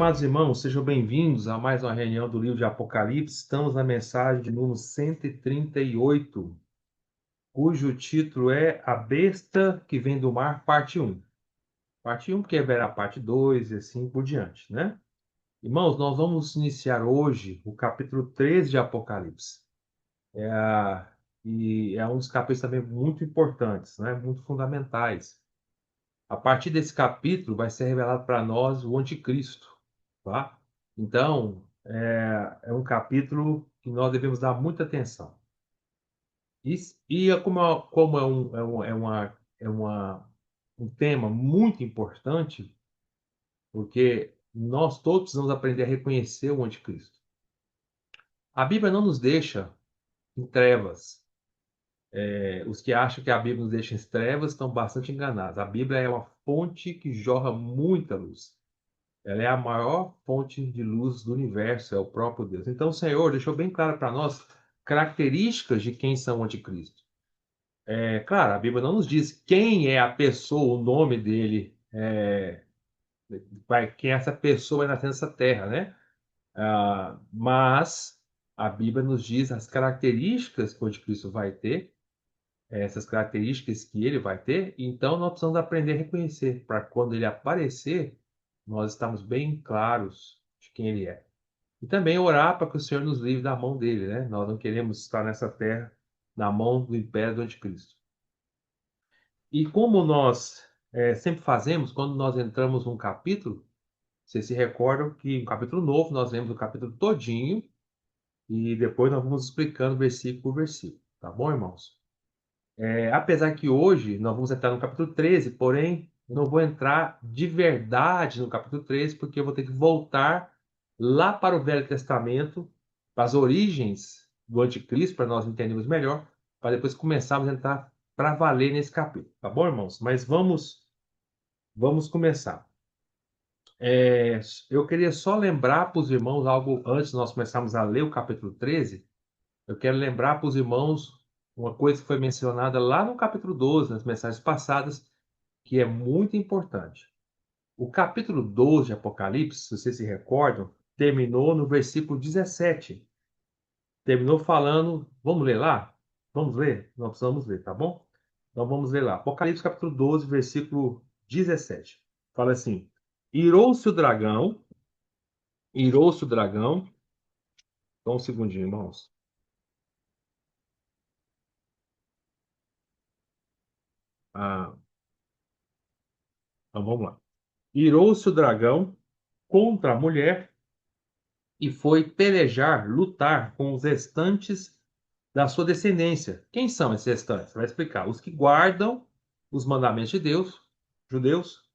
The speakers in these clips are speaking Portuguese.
amados irmãos, sejam bem-vindos a mais uma reunião do livro de Apocalipse. Estamos na mensagem de número 138, cujo título é A Besta que Vem do Mar, parte 1. Parte 1, porque haverá parte 2 e assim por diante, né? Irmãos, nós vamos iniciar hoje o capítulo 13 de Apocalipse. E é um dos capítulos também muito importantes, né? Muito fundamentais. A partir desse capítulo vai ser revelado para nós o anticristo, tá? Então, é um capítulo que nós devemos dar muita atenção. Como um tema muito importante, porque nós todos precisamos aprender a reconhecer o anticristo. A Bíblia não nos deixa em trevas. Os que acham que a Bíblia nos deixa em trevas estão bastante enganados. A Bíblia é uma fonte que jorra muita luz. Ela é a maior fonte de luz do universo, é o próprio Deus. Então, o Senhor deixou bem claro para nós características de quem são o anticristo. Claro, a Bíblia não nos diz quem é a pessoa, o nome dele, quem essa pessoa vai nascer nessa terra, né? Mas a Bíblia nos diz as características que o anticristo vai ter, essas características que ele vai ter, então nós precisamos aprender a reconhecer, para quando ele aparecer, nós estamos bem claros de quem ele é. E também orar para que o Senhor nos livre da mão dele, né? Nós não queremos estar nessa terra na mão do império do anticristo. E como nós sempre fazemos, quando nós entramos num capítulo, vocês se recordam que um capítulo novo, nós lemos o capítulo todinho e depois nós vamos explicando versículo por versículo. Tá bom, irmãos? Apesar que hoje nós vamos entrar no capítulo 13, porém, eu não vou entrar de verdade no capítulo 13, porque eu vou ter que voltar lá para o Velho Testamento, para as origens do anticristo, para nós entendermos melhor, para depois começarmos a entrar para valer nesse capítulo. Tá bom, irmãos? Mas vamos começar. Eu queria só lembrar para os irmãos algo antes de nós começarmos a ler o capítulo 13. Eu quero lembrar para os irmãos uma coisa que foi mencionada lá no capítulo 12, nas mensagens passadas, que é muito importante. O capítulo 12 de Apocalipse, se vocês se recordam, terminou no versículo 17. Terminou falando, vamos ler lá? Vamos ler? Nós precisamos ler, tá bom? Então vamos ler lá. Apocalipse capítulo 12, versículo 17. Fala assim: Irou-se o dragão, irou-se o dragão. Só um segundinho, irmãos. Ah, então vamos lá. Irou-se o dragão contra a mulher e foi pelejar, lutar com os restantes da sua descendência. Quem são esses restantes? Vai explicar. Os que guardam os mandamentos de Deus, judeus,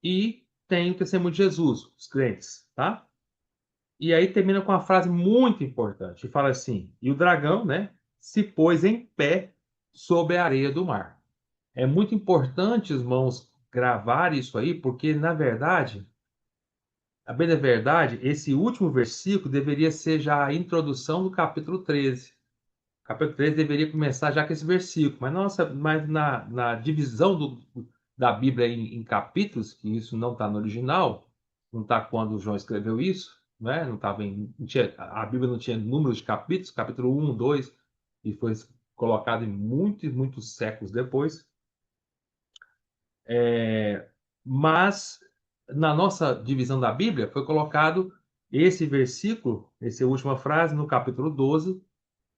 e têm o testemunho de Jesus, os crentes, tá? E aí termina com uma frase muito importante. E fala assim: e o dragão, né, se pôs em pé sobre a areia do mar. É muito importante, irmãos, gravar isso aí, porque, na verdade, a bem da verdade, esse último versículo deveria ser já a introdução do capítulo 13. O capítulo 13 deveria começar já com esse versículo, mas, nossa, mas na divisão da Bíblia em capítulos, que isso não está no original, não está quando João escreveu isso, né? Não tava a Bíblia não tinha números de capítulos, capítulo 1, 2, e foi colocado em muitos, muitos séculos depois. Mas na nossa divisão da Bíblia foi colocado esse versículo, essa última frase, no capítulo 12,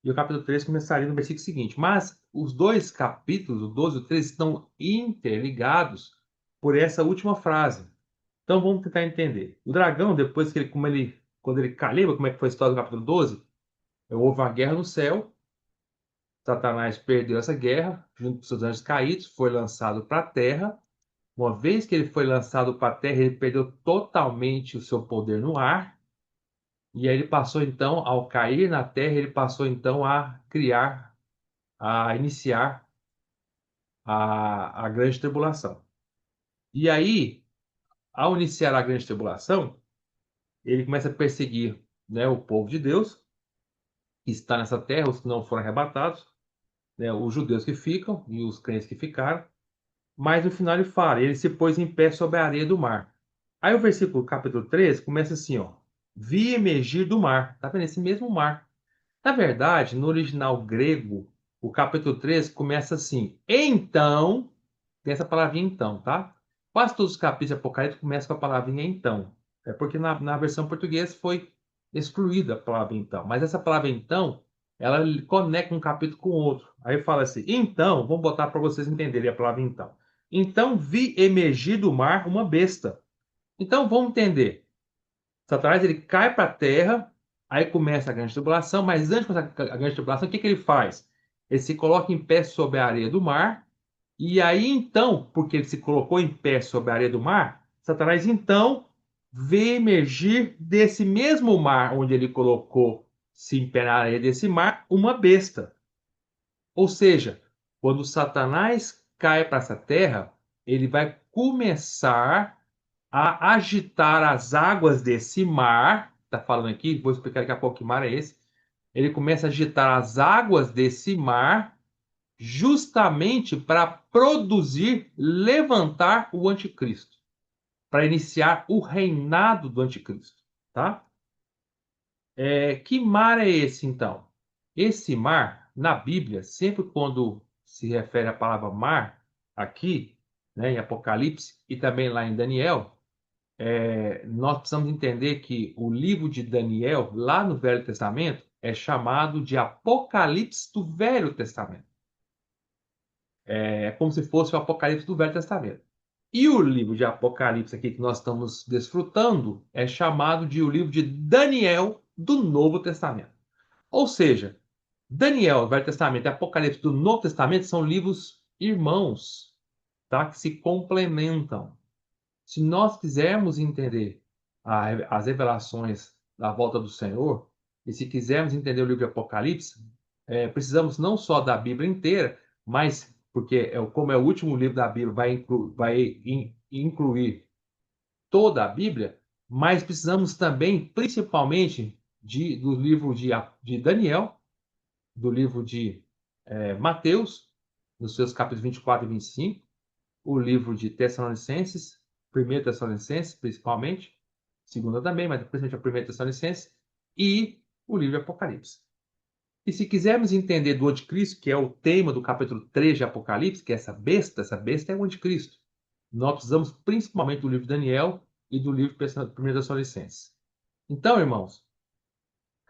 e o capítulo 13 começaria no versículo seguinte. Mas os dois capítulos, o 12 e o 13, estão interligados por essa última frase. Então vamos tentar entender. O dragão, depois que quando ele lembra como é que foi a história do capítulo 12? Houve uma guerra no céu, Satanás perdeu essa guerra, junto com seus anjos caídos, foi lançado para a terra. Uma vez que ele foi lançado para a terra, ele perdeu totalmente o seu poder no ar. E aí ele passou então, ao cair na terra, ele passou então a criar, a iniciar a grande tribulação. E aí, ao iniciar a grande tribulação, ele começa a perseguir, né, o povo de Deus, que está nessa terra, os que não foram arrebatados, né, os judeus que ficam e os crentes que ficaram. Mas no final ele fala, ele se pôs em pé sobre a areia do mar. Aí o versículo capítulo 13 começa assim, ó. Vi emergir do mar. Tá vendo? Esse mesmo mar. Na verdade, no original grego, o capítulo 13 começa assim. Então, tem essa palavrinha então, tá? Quase todos os capítulos de Apocalipse começam com a palavrinha então. É porque na versão portuguesa foi excluída a palavra então. Mas essa palavra então, ela conecta um capítulo com o outro. Aí fala assim, então, vamos botar para vocês entenderem a palavra então. Então vi emergir do mar uma besta. Então vamos entender. Satanás ele cai para a terra, aí começa a grande tribulação, mas antes de começar a grande tribulação, o que ele faz? Ele se coloca em pé sobre a areia do mar, e aí então, porque ele se colocou em pé sobre a areia do mar, Satanás então vê emergir desse mesmo mar onde ele colocou-se em pé na areia desse mar, uma besta. Ou seja, quando Satanás cai para essa terra, ele vai começar a agitar as águas desse mar. Está falando aqui, vou explicar daqui a pouco que mar é esse. Ele começa a agitar as águas desse mar justamente para produzir, levantar o anticristo, para iniciar o reinado do anticristo, tá? Que mar é esse então? Esse mar, na Bíblia, sempre quando se refere à palavra mar, aqui, né, em Apocalipse e também lá em Daniel, nós precisamos entender que o livro de Daniel, lá no Velho Testamento, é chamado de Apocalipse do Velho Testamento. É como se fosse o Apocalipse do Velho Testamento. E o livro de Apocalipse aqui que nós estamos desfrutando é chamado de o livro de Daniel do Novo Testamento. Ou seja, Daniel, do Velho Testamento, e Apocalipse do Novo Testamento são livros irmãos, tá? Que se complementam. Se nós quisermos entender as revelações da volta do Senhor, e se quisermos entender o livro de Apocalipse, precisamos não só da Bíblia inteira, mas, porque como é o último livro da Bíblia, incluir toda a Bíblia, mas precisamos também, principalmente, do livro de Daniel, do livro de Mateus, nos seus capítulos 24 e 25, o livro de Tessalonicenses, 1 Tessalonicenses, principalmente, segunda também, mas principalmente a 1 Tessalonicenses, e o livro de Apocalipse. E se quisermos entender do anticristo, que é o tema do capítulo 3 de Apocalipse, que é essa besta é o anticristo. Nós precisamos principalmente do livro de Daniel e do livro de 1 Tessalonicenses. Então, irmãos,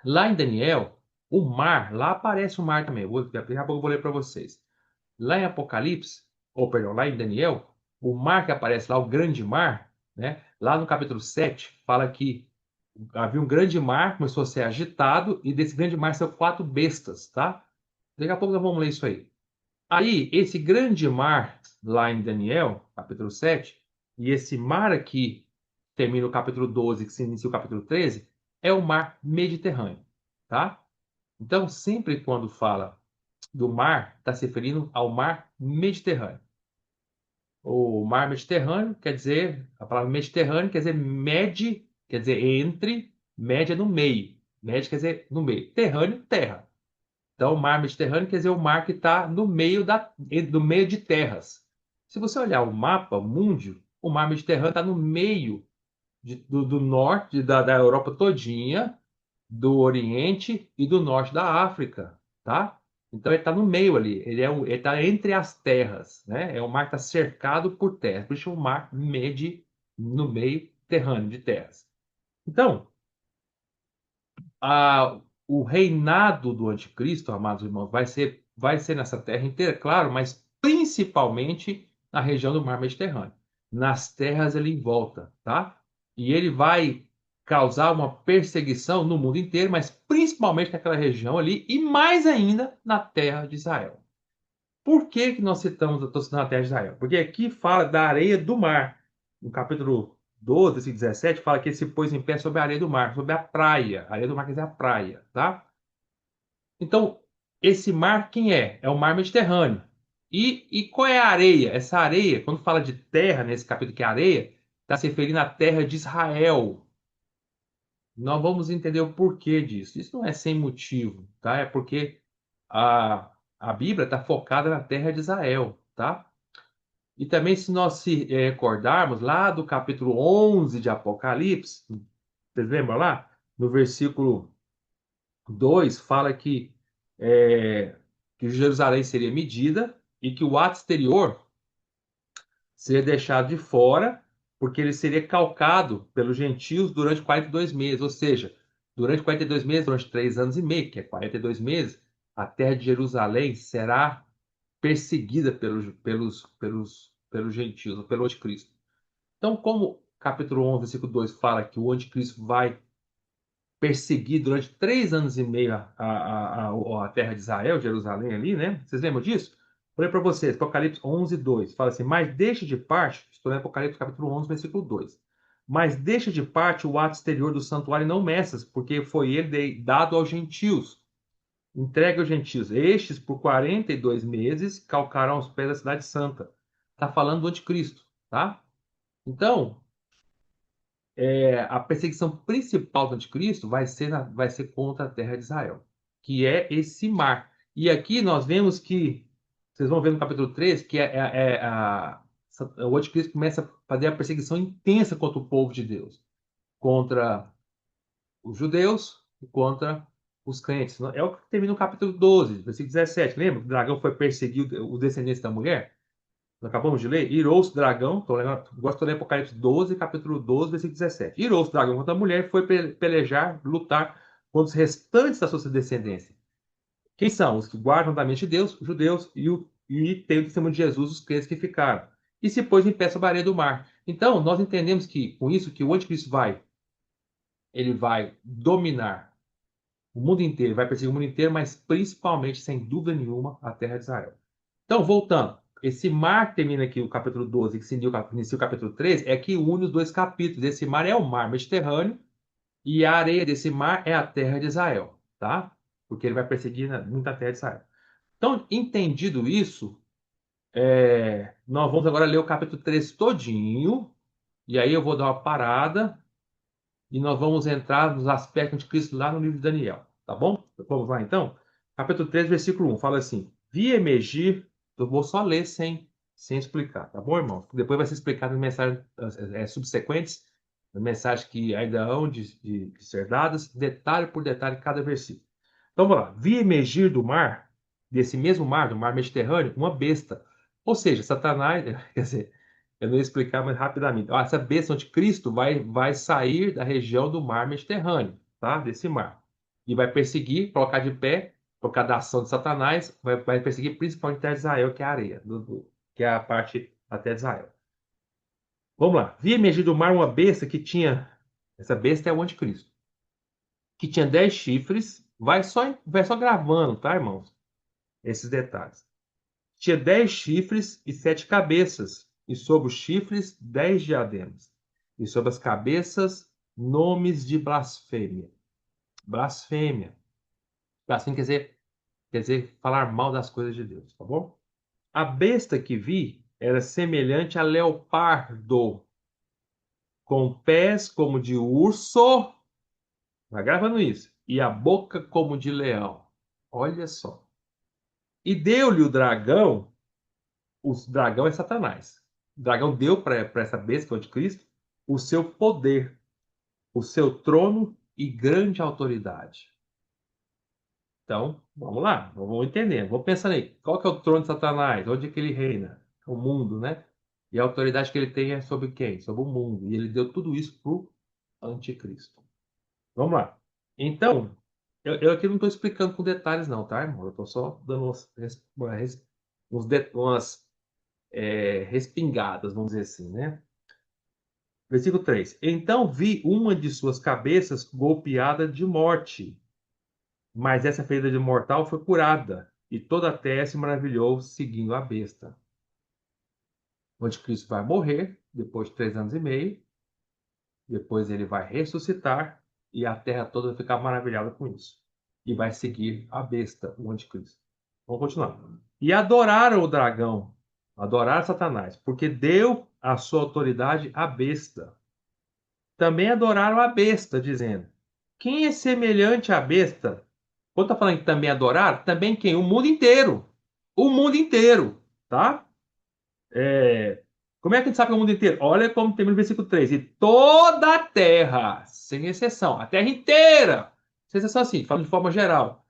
lá em Daniel, o mar, lá aparece o mar também. Daqui a pouco eu vou ler para vocês. Lá em Apocalipse, ou perdão, lá em Daniel, o mar que aparece lá, o grande mar, né? Lá no capítulo 7, fala que havia um grande mar, começou a ser agitado, e desse grande mar saiu 4 bestas, tá? Daqui a pouco nós vamos ler isso aí. Aí, esse grande mar, lá em Daniel, capítulo 7, e esse mar aqui, termina o capítulo 12, que se inicia o capítulo 13, é o mar Mediterrâneo, tá? Então, sempre quando fala do mar, está se referindo ao mar Mediterrâneo. O mar Mediterrâneo quer dizer, a palavra Mediterrâneo quer dizer med, quer dizer entre, média no meio. Med quer dizer no meio. Terrâneo, terra. Então, o mar Mediterrâneo quer dizer o mar que está no meio no meio de terras. Se você olhar o mapa mundo, o mar Mediterrâneo está no meio do norte, da Europa todinha, do Oriente e do norte da África, tá? Então ele está no meio ali, ele está entre as terras, né? É um mar que está cercado por terras, por isso é um mar no meio terrâneo de terras. Então, o reinado do anticristo, amados irmãos, vai ser nessa terra inteira, claro, mas principalmente na região do mar Mediterrâneo. Nas terras ele em volta, tá? E ele vai causar uma perseguição no mundo inteiro, mas principalmente naquela região ali e mais ainda na terra de Israel. Por que que nós citamos a citando a terra de Israel? Porque aqui fala da areia do mar. No capítulo 12, esse 17, fala que ele se pôs em pé sobre a areia do mar, sobre a praia. A areia do mar quer dizer a praia, tá? Então, esse mar quem é? É o mar Mediterrâneo. E qual é a areia? Essa areia, quando fala de terra, nesse capítulo que é areia, está se referindo à terra de Israel. Nós vamos entender o porquê disso. Isso não é sem motivo, tá? É porque a Bíblia está focada na terra de Israel, tá? E também, se nós se recordarmos lá do capítulo 11 de Apocalipse, vocês lembram lá? No versículo 2 fala que Jerusalém seria medida e que o ato exterior seria deixado de fora, porque ele seria calcado pelos gentios durante 42 meses. Ou seja, durante 42 meses, durante 3 anos e meio, que é 42 meses, a terra de Jerusalém será perseguida pelos gentios, pelo anticristo. Então, como capítulo 11, versículo 2 fala que o anticristo vai perseguir durante 3 anos e meio a terra de Israel, Jerusalém ali, né? Vocês lembram disso? Vou ler para vocês, Apocalipse 11, 2. Fala assim, mas deixa de parte, estou em Apocalipse capítulo 11, versículo 2. Mas deixa de parte o ato exterior do santuário e não meças, porque foi ele dado aos gentios. Entregue aos gentios. Estes, por 42 meses, calcarão os pés da cidade santa. Está falando do anticristo, tá? Então, a perseguição principal do anticristo vai ser contra a terra de Israel, que é esse mar. E aqui nós vemos que, vocês vão ver no capítulo 3, que o anticristo começa a fazer a perseguição intensa contra o povo de Deus, contra os judeus e contra os crentes. É o que termina no capítulo 12, versículo 17. Lembra que o dragão foi perseguir os descendentes da mulher? Nós acabamos de ler, irou-se o dragão, gosto de ler Apocalipse 12, capítulo 12, versículo 17. Irou-se o dragão contra a mulher e foi pelejar, lutar contra os restantes da sua descendência. Quem são? Os que guardam da mente de Deus, os judeus, e tem o testemunho de Jesus, os crentes que ficaram. E se pôs em pé sobre a areia do mar. Então, nós entendemos que, com isso, que o anticristo ele vai dominar o mundo inteiro, vai perseguir o mundo inteiro, mas principalmente, sem dúvida nenhuma, a terra de Israel. Então, voltando, esse mar que termina aqui o capítulo 12, que inicia o capítulo 13, é que une os dois capítulos. Esse mar é o mar Mediterrâneo e a areia desse mar é a terra de Israel, tá? Porque ele vai perseguir muita terra de Israel. Então, entendido isso, nós vamos agora ler o capítulo 13 todinho, e aí eu vou dar uma parada e nós vamos entrar nos aspectos de Cristo lá no livro de Daniel, tá bom? Vamos lá então? Capítulo 13, versículo 1 fala assim: Vi emergir, eu vou só ler sem explicar, tá bom, irmão? Depois vai ser explicado em mensagens subsequentes, mensagens que ainda hão de ser dadas, detalhe por detalhe, cada versículo. Então vamos lá: Vi emergir do mar, desse mesmo mar, do mar Mediterrâneo, uma besta. Ou seja, Satanás, quer dizer, eu não ia explicar mais rapidamente. Essa bênção de Cristo vai sair da região do mar Mediterrâneo, tá? Desse mar. E vai perseguir, colocar de pé, por causa da ação de Satanás, vai perseguir principalmente a terra de Israel, que é a areia, que é a parte da terra de Israel. Vamos lá. Vi emergir do mar uma besta que tinha. Essa besta é o anticristo. Que tinha 10 chifres. Vai só gravando, tá, irmãos? Esses detalhes. Tinha 10 chifres e 7 cabeças, e sobre os chifres 10 diademas, e sobre as cabeças nomes de blasfêmia. Blasfêmia. Blasfêmia quer dizer falar mal das coisas de Deus, tá bom? A besta que vi era semelhante a leopardo, com pés como de urso, vai gravando isso, e a boca como de leão. Olha só. E deu-lhe o dragão é Satanás. O dragão deu para essa besta, que é o anticristo, o seu poder, o seu trono e grande autoridade. Então, vamos lá, vamos entendendo. Vamos pensando aí, qual que é o trono de Satanás? Onde é que ele reina? O mundo, né? E a autoridade que ele tem é sobre quem? Sobre o mundo. E ele deu tudo isso para o anticristo. Vamos lá. Então, eu aqui não estou explicando com detalhes não, tá, irmão? Eu estou só dando umas respingadas, vamos dizer assim, né? Versículo 3. Então vi uma de suas cabeças golpeada de morte, mas essa ferida de mortal foi curada, e toda a terra se maravilhou seguindo a besta. O anticristo vai morrer depois de 3 anos e meio, depois ele vai ressuscitar, e a terra toda vai ficar maravilhada com isso. E vai seguir a besta, o anticristo. Vamos continuar. E adoraram o dragão, adoraram Satanás, porque deu a sua autoridade à besta. Também adoraram a besta, dizendo: Quem é semelhante à besta? Quando está falando que também adoraram, também quem? O mundo inteiro. O mundo inteiro, tá? Como é que a gente sabe que é o mundo inteiro? Olha como termina no versículo 3. E toda a terra, sem exceção, a terra inteira, sem exceção assim, falando de forma geral,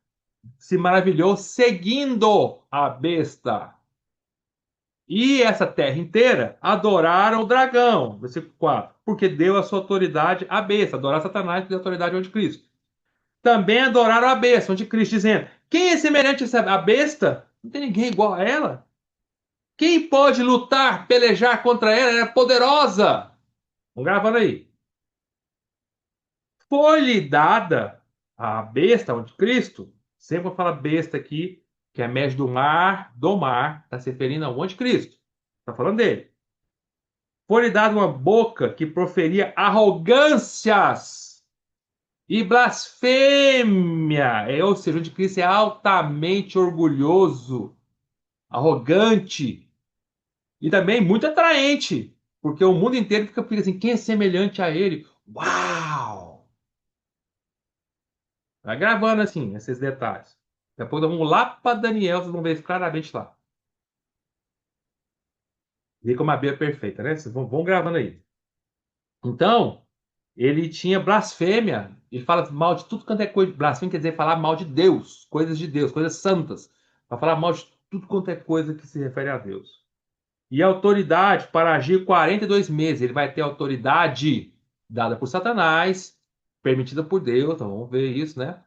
se maravilhou seguindo a besta. E essa terra inteira adoraram o dragão, versículo 4, porque deu a sua autoridade à besta, adorar Satanás, que deu autoridade ao anticristo. Também adoraram a besta, o anticristo, dizendo: quem é semelhante a besta? Não tem ninguém igual a ela. Quem pode lutar, pelejar contra ela? Ela é poderosa. Vamos gravando aí. Foi-lhe dada a besta, o anticristo. Sempre vou falar besta aqui, que é mestre do mar, está se referindo ao anticristo. Está falando dele. Foi-lhe dada uma boca que proferia arrogâncias e blasfêmia. Ou seja, o anticristo é altamente orgulhoso, arrogante e também muito atraente, porque o mundo inteiro fica assim, quem é semelhante a ele? Uau! Vai gravando assim, esses detalhes. Depois vamos lá para Daniel, vocês vão ver isso claramente lá. Vê como a Bíblia é perfeita, né? Vocês vão gravando aí. Então, ele tinha blasfêmia. Ele fala mal de tudo quanto é coisa. Blasfêmia quer dizer falar mal de Deus, coisas santas. Para falar mal de tudo quanto é coisa que se refere a Deus. E autoridade para agir 42 meses. Ele vai ter autoridade dada por Satanás, permitida por Deus. Então vamos ver isso, né?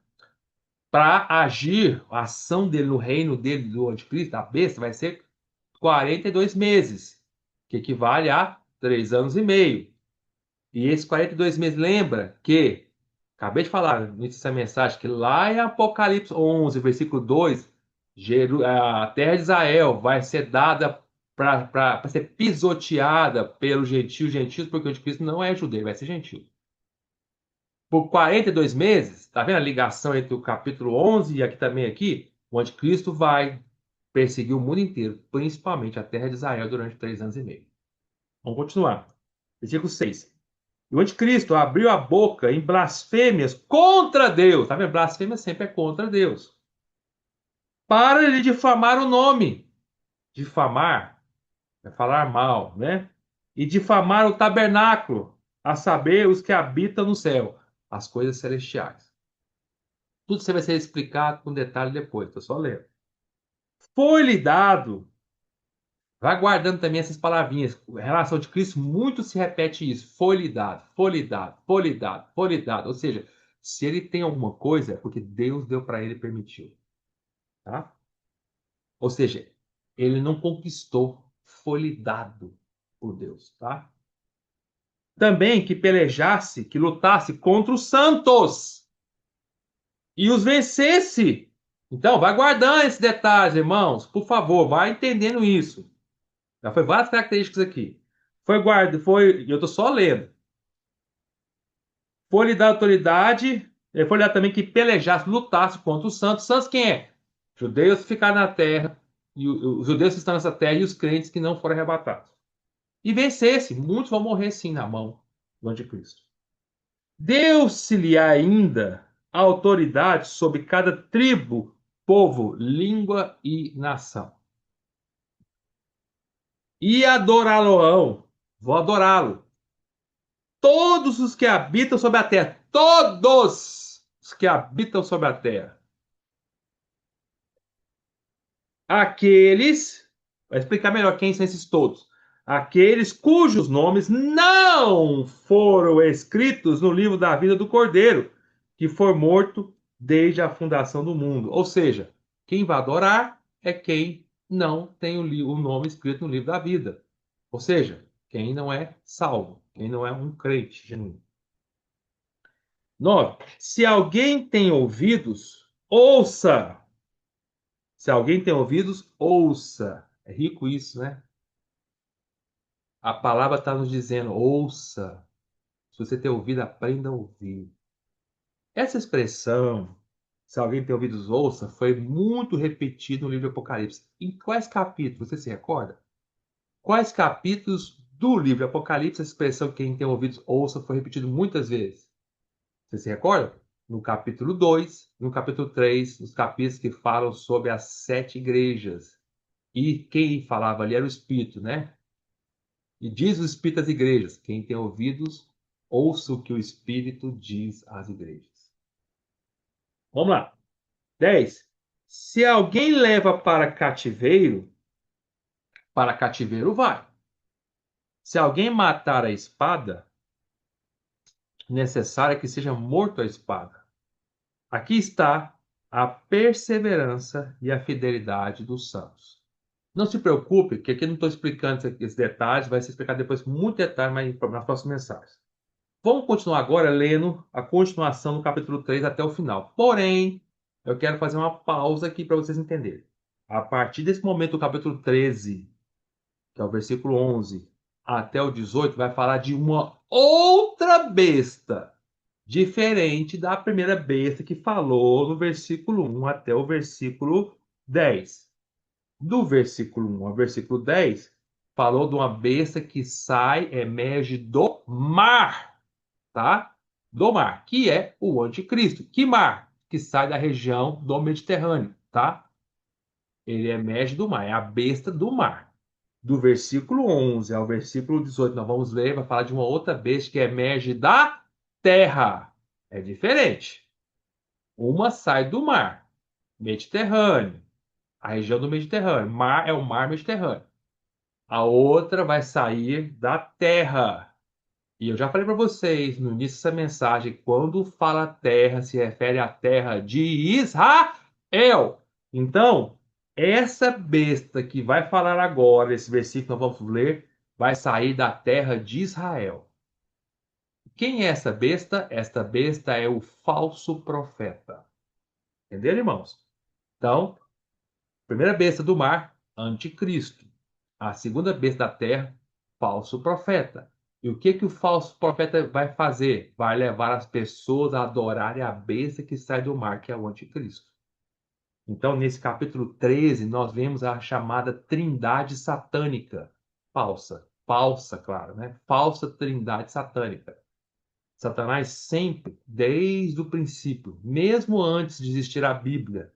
Para agir, a ação dele no reino dele, do anticristo, da besta, vai ser 42 meses, que equivale a 3 anos e meio. E esses 42 meses, lembra que, acabei de falar no início dessa mensagem, que lá em Apocalipse 11, versículo 2, a terra de Israel vai ser dada para ser pisoteada pelos gentios, porque o anticristo não é judeu, vai ser gentio. Por 42 meses, tá vendo a ligação entre o capítulo 11 e aqui também aqui? O anticristo vai perseguir o mundo inteiro, principalmente a terra de Israel, durante 3 anos e meio. Vamos continuar. Versículo 6. E o anticristo abriu a boca em blasfêmias contra Deus. Tá vendo? Blasfêmia sempre é contra Deus. Para lhe difamar o nome. Difamar é falar mal, né? E difamar o tabernáculo, a saber, os que habitam no céu, as coisas celestiais. Tudo isso vai ser explicado com detalhe depois, estou só lendo. Foi-lhe dado, vai guardando também essas palavrinhas. Em relação de Cristo, muito se repete isso. Foi-lhe dado, foi-lhe dado, foi-lhe dado, foi-lhe dado. Ou seja, se ele tem alguma coisa, é porque Deus deu para ele e permitiu. Tá? Ou seja, ele não conquistou, foi-lhe dado por Deus. Tá? Também que pelejasse, que lutasse contra os santos e os vencesse. Então, vai guardando esses detalhes, irmãos. Por favor, vai entendendo isso. Já foi várias características aqui. Eu estou só lendo. Foi-lhe dar autoridade, foi-lhe dar também que pelejasse, lutasse contra os santos. Santos quem é? Judeus que ficaram na terra, e os judeus que estão nessa terra e os crentes que não foram arrebatados. E vencesse. Muitos vão morrer sim na mão do anticristo. Deu-se-lhe ainda a autoridade sobre cada tribo, povo, língua e nação. E adorá-lo-ão, vou adorá-lo, todos os que habitam sobre a terra, todos os que habitam sobre a terra. Aqueles, vai explicar melhor quem são esses todos. Aqueles cujos nomes não foram escritos no livro da vida do Cordeiro, que foi morto desde a fundação do mundo. Ou seja, quem vai adorar é quem não tem o nome escrito no livro da vida. Ou seja, quem não é salvo, quem não é um crente genuíno. 9. Se alguém tem ouvidos, ouça. Se alguém tem ouvidos, ouça. É rico isso, né? A palavra está nos dizendo, ouça. Se você tem ouvido, aprenda a ouvir. Essa expressão, se alguém tem ouvidos, ouça, foi muito repetida no livro de Apocalipse. Em quais capítulos? Você se recorda? Quais capítulos do livro de Apocalipse a expressão quem tem ouvidos, ouça foi repetido muitas vezes? Você se recorda? No capítulo 2, no capítulo 3, os capítulos que falam sobre as 7 igrejas. E quem falava ali era o Espírito, né? E diz o Espírito às igrejas: quem tem ouvidos, ouça o que o Espírito diz às igrejas. Vamos lá. 10. Se alguém leva para cativeiro vai. Se alguém matar a espada, necessário é que seja morto a espada. Aqui está a perseverança e a fidelidade dos santos. Não se preocupe, que aqui não estou explicando esses detalhes, vai ser explicado depois com muito detalhe nas próximas mensagens. Vamos continuar agora lendo a continuação do capítulo 3 até o final. Porém, eu quero fazer uma pausa aqui para vocês entenderem. A partir desse momento do capítulo 13, que é o versículo 11, até o 18, vai falar de uma outra besta, diferente da primeira besta que falou no versículo 1 até o versículo 10. Do versículo 1 ao versículo 10, falou de uma besta que emerge do mar, tá? Do mar, que é o anticristo. Que mar? Que sai da região do Mediterrâneo, tá? Ele emerge do mar, é a besta do mar. Do versículo 11 ao versículo 18, nós vamos ler, vai falar de uma outra besta que emerge da terra. É diferente. Uma sai do mar, Mediterrâneo, a região do Mediterrâneo. Mar é o mar Mediterrâneo. A outra vai sair da terra. E eu já falei para vocês no início dessa mensagem, quando fala terra, se refere à terra de Israel. Então, essa besta que vai falar agora, esse versículo que nós vamos ler, vai sair da terra de Israel. Quem é essa besta? Esta besta é o falso profeta. Entenderam, irmãos? Então, primeira besta do mar, anticristo. A segunda besta da terra, falso profeta. E o que que o falso profeta vai fazer? Vai levar as pessoas a adorarem a besta que sai do mar, que é o anticristo. Então, nesse capítulo 13, nós vemos a chamada trindade satânica. Falsa. Falsa, claro, né? Falsa trindade satânica. Satanás sempre, desde o princípio, mesmo antes de existir a Bíblia,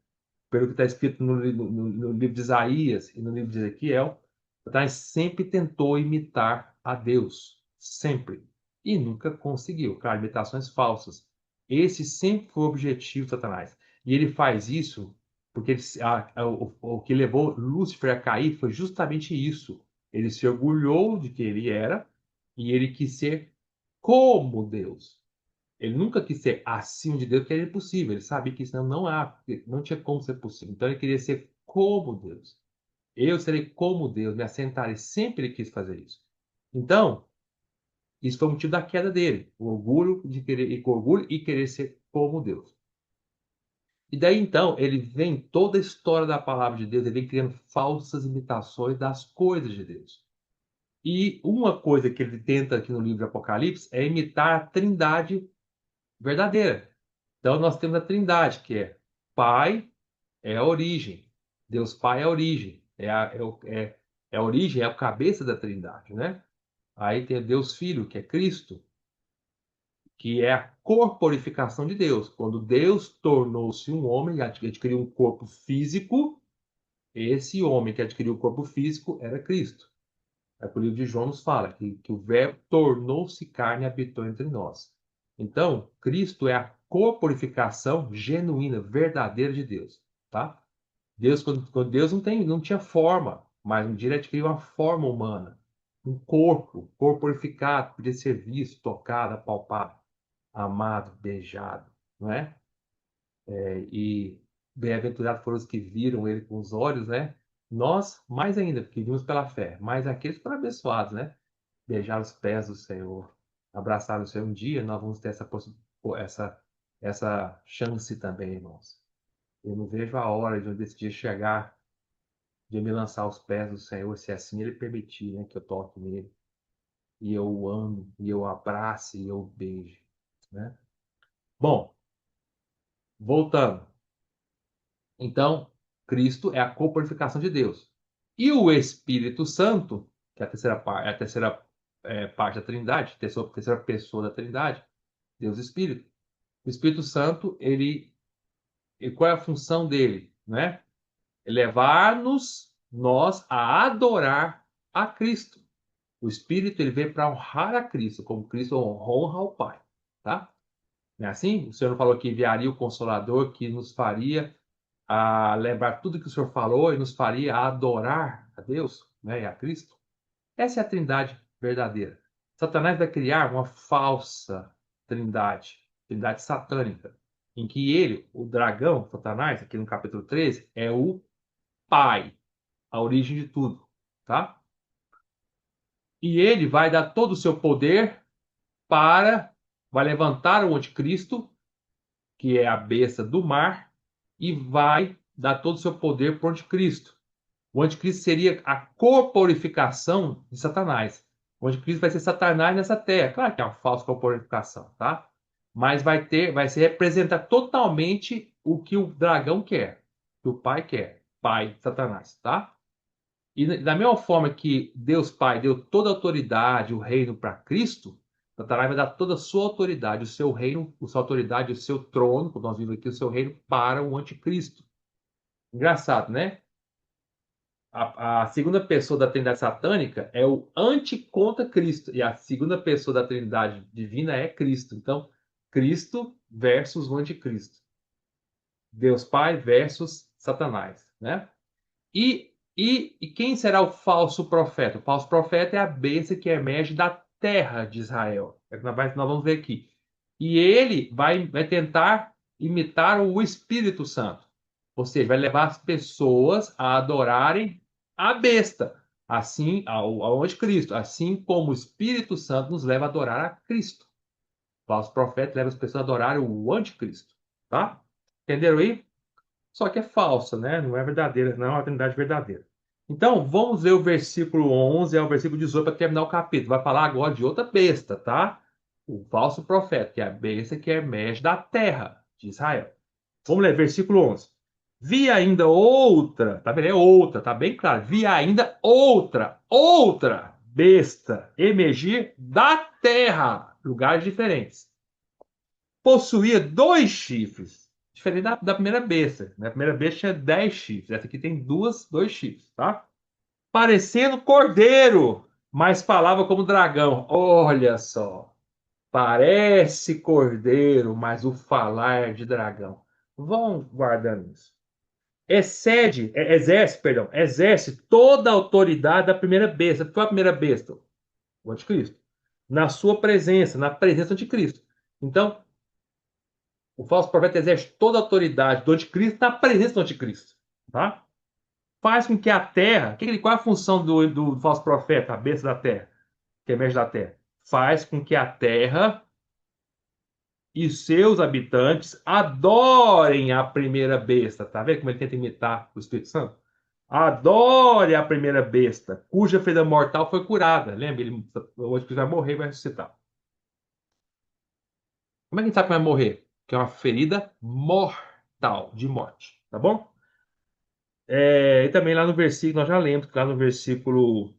pelo que está escrito no livro de Isaías e no livro de Ezequiel, Satanás sempre tentou imitar a Deus. Sempre. E nunca conseguiu. Claro, imitações falsas. Esse sempre foi o objetivo de Satanás. E ele faz isso porque o que levou Lúcifer a cair foi justamente isso. Ele se orgulhou de que ele era e ele quis ser como Deus. Ele nunca quis ser acima de Deus, porque era impossível. Ele sabia que isso não tinha como ser possível. Então ele queria ser como Deus. Eu serei como Deus, me assentarei. Sempre ele quis fazer isso. Então, isso foi o motivo da queda dele. O orgulho de querer, e com orgulho e querer ser como Deus. E daí então, ele vem toda a história da palavra de Deus, ele vem criando falsas imitações das coisas de Deus. E uma coisa que ele tenta aqui no livro de Apocalipse é imitar a trindade verdadeira. Então nós temos a Trindade, que é Pai, é a origem. Deus Pai é a origem. É a origem, é a cabeça da Trindade, né? Aí tem Deus Filho, que é Cristo, que é a corporificação de Deus. Quando Deus tornou-se um homem e adquiriu um corpo físico, esse homem que adquiriu o corpo físico era Cristo. É por isso que o livro de João nos fala que o Verbo tornou-se carne e habitou entre nós. Então, Cristo é a corporificação genuína, verdadeira de Deus, tá? Deus, quando Deus não tinha forma, mas um dia ele adquiriu uma forma humana, um corpo corporificado, podia ser visto, tocado, apalpado, amado, beijado, não é? E bem-aventurados foram os que viram ele com os olhos, né? Nós, mais ainda, porque vimos pela fé, mas aqueles foram abençoados, né? Beijar os pés do Senhor, abraçar o Senhor. Um dia nós vamos ter essa, essa chance também, irmãos. Eu não vejo a hora de um desse dia chegar, de eu me lançar aos pés do Senhor, se assim Ele permitir, né, que eu toque nele, e eu o amo, e eu o abrace, e eu o beije, né? Bom, voltando. Então, Cristo é a corporificação de Deus. E o Espírito Santo, que é a terceira parte da Trindade, terceira pessoa da Trindade, Deus Espírito. O Espírito Santo, ele qual é a função dele, né? É levar-nos nós a adorar a Cristo. O Espírito ele veio para honrar a Cristo, como Cristo honra ao Pai, tá? Não é assim? O Senhor não falou que enviaria o Consolador que nos faria lembrar tudo que o Senhor falou e nos faria adorar a Deus, né, e a Cristo? Essa é a trindade verdadeira. Satanás vai criar uma falsa trindade, trindade satânica, em que ele, o dragão, Satanás, aqui no capítulo 13, é o pai, a origem de tudo, tá? E ele vai dar todo o seu poder vai levantar o anticristo, que é a besta do mar, e vai dar todo o seu poder para o anticristo. O anticristo seria a corporificação de Satanás. O anticristo vai ser Satanás nessa terra. Claro que é uma falsa corporificação, tá? Mas vai se representar totalmente o que o dragão quer, o que o pai quer, pai Satanás, tá? E da mesma forma que Deus Pai deu toda a autoridade, o reino para Cristo, Satanás vai dar toda a sua autoridade, o seu reino, a sua autoridade, o seu trono, como nós vimos aqui, o seu reino para o anticristo. Engraçado, né? A segunda pessoa da Trindade satânica é o anticontra Cristo, e a segunda pessoa da Trindade divina é Cristo. Então, Cristo versus o anticristo. Deus Pai versus Satanás, né? E quem será o falso profeta? O falso profeta é a besta que emerge da terra de Israel. É o que nós vamos ver aqui. E ele vai tentar imitar o Espírito Santo. Ou seja, vai levar as pessoas a adorarem a besta, assim ao anticristo, assim como o Espírito Santo nos leva a adorar a Cristo. O falso profeta leva as pessoas a adorarem o anticristo. Tá? Entenderam aí? Só que é falsa, né? Não é verdadeira, não é uma trindade verdadeira. Então, vamos ver o versículo 11 ao versículo 18 para terminar o capítulo. Vai falar agora de outra besta, tá? O falso profeta, que é a besta que emerge da terra de Israel. Vamos ler, versículo 11. Vi ainda outra, tá vendo? É outra, tá bem claro. Vi ainda outra besta emergir da terra, lugares diferentes. Possuía 2 chifres, diferente da primeira besta. Na primeira besta tinha 10 chifres, essa aqui tem dois chifres, tá? Parecendo cordeiro, mas falava como dragão. Olha só, parece cordeiro, mas o falar é de dragão. Vão guardando isso. Exerce toda a autoridade da primeira besta. Qual é a primeira besta? O anticristo. Na sua presença, na presença do anticristo. Então, o falso profeta exerce toda a autoridade do anticristo na presença do anticristo. Tá? Faz com que a terra. Qual é a função do falso profeta, a besta da terra, que emerge da terra? Faz com que a terra e seus habitantes adorem a primeira besta. Tá vendo como ele tenta imitar o Espírito Santo? Adore a primeira besta, cuja ferida mortal foi curada. Lembra? O anticristo vai morrer e vai ressuscitar. Como é que a gente sabe que vai morrer? Que é uma ferida mortal, de morte. Tá bom? E também lá no versículo, nós já lemos que lá no versículo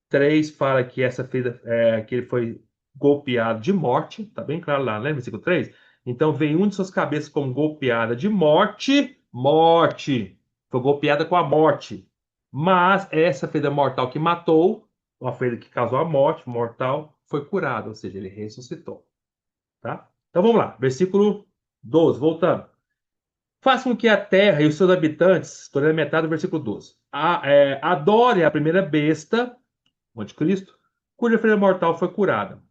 3 fala que essa ferida, que ele foi golpeado de morte, tá bem claro lá, né? Versículo 3. Então veio um de suas cabeças como golpeada de morte, morte. Foi golpeada com a morte. Mas essa ferida mortal que matou, uma ferida que causou a morte mortal, foi curada, ou seja, ele ressuscitou, tá? Então vamos lá, versículo 12, voltando. Faz com que a terra e os seus habitantes, estou lendo metade do versículo 12, adorem a primeira besta, o anticristo, cuja ferida mortal foi curada.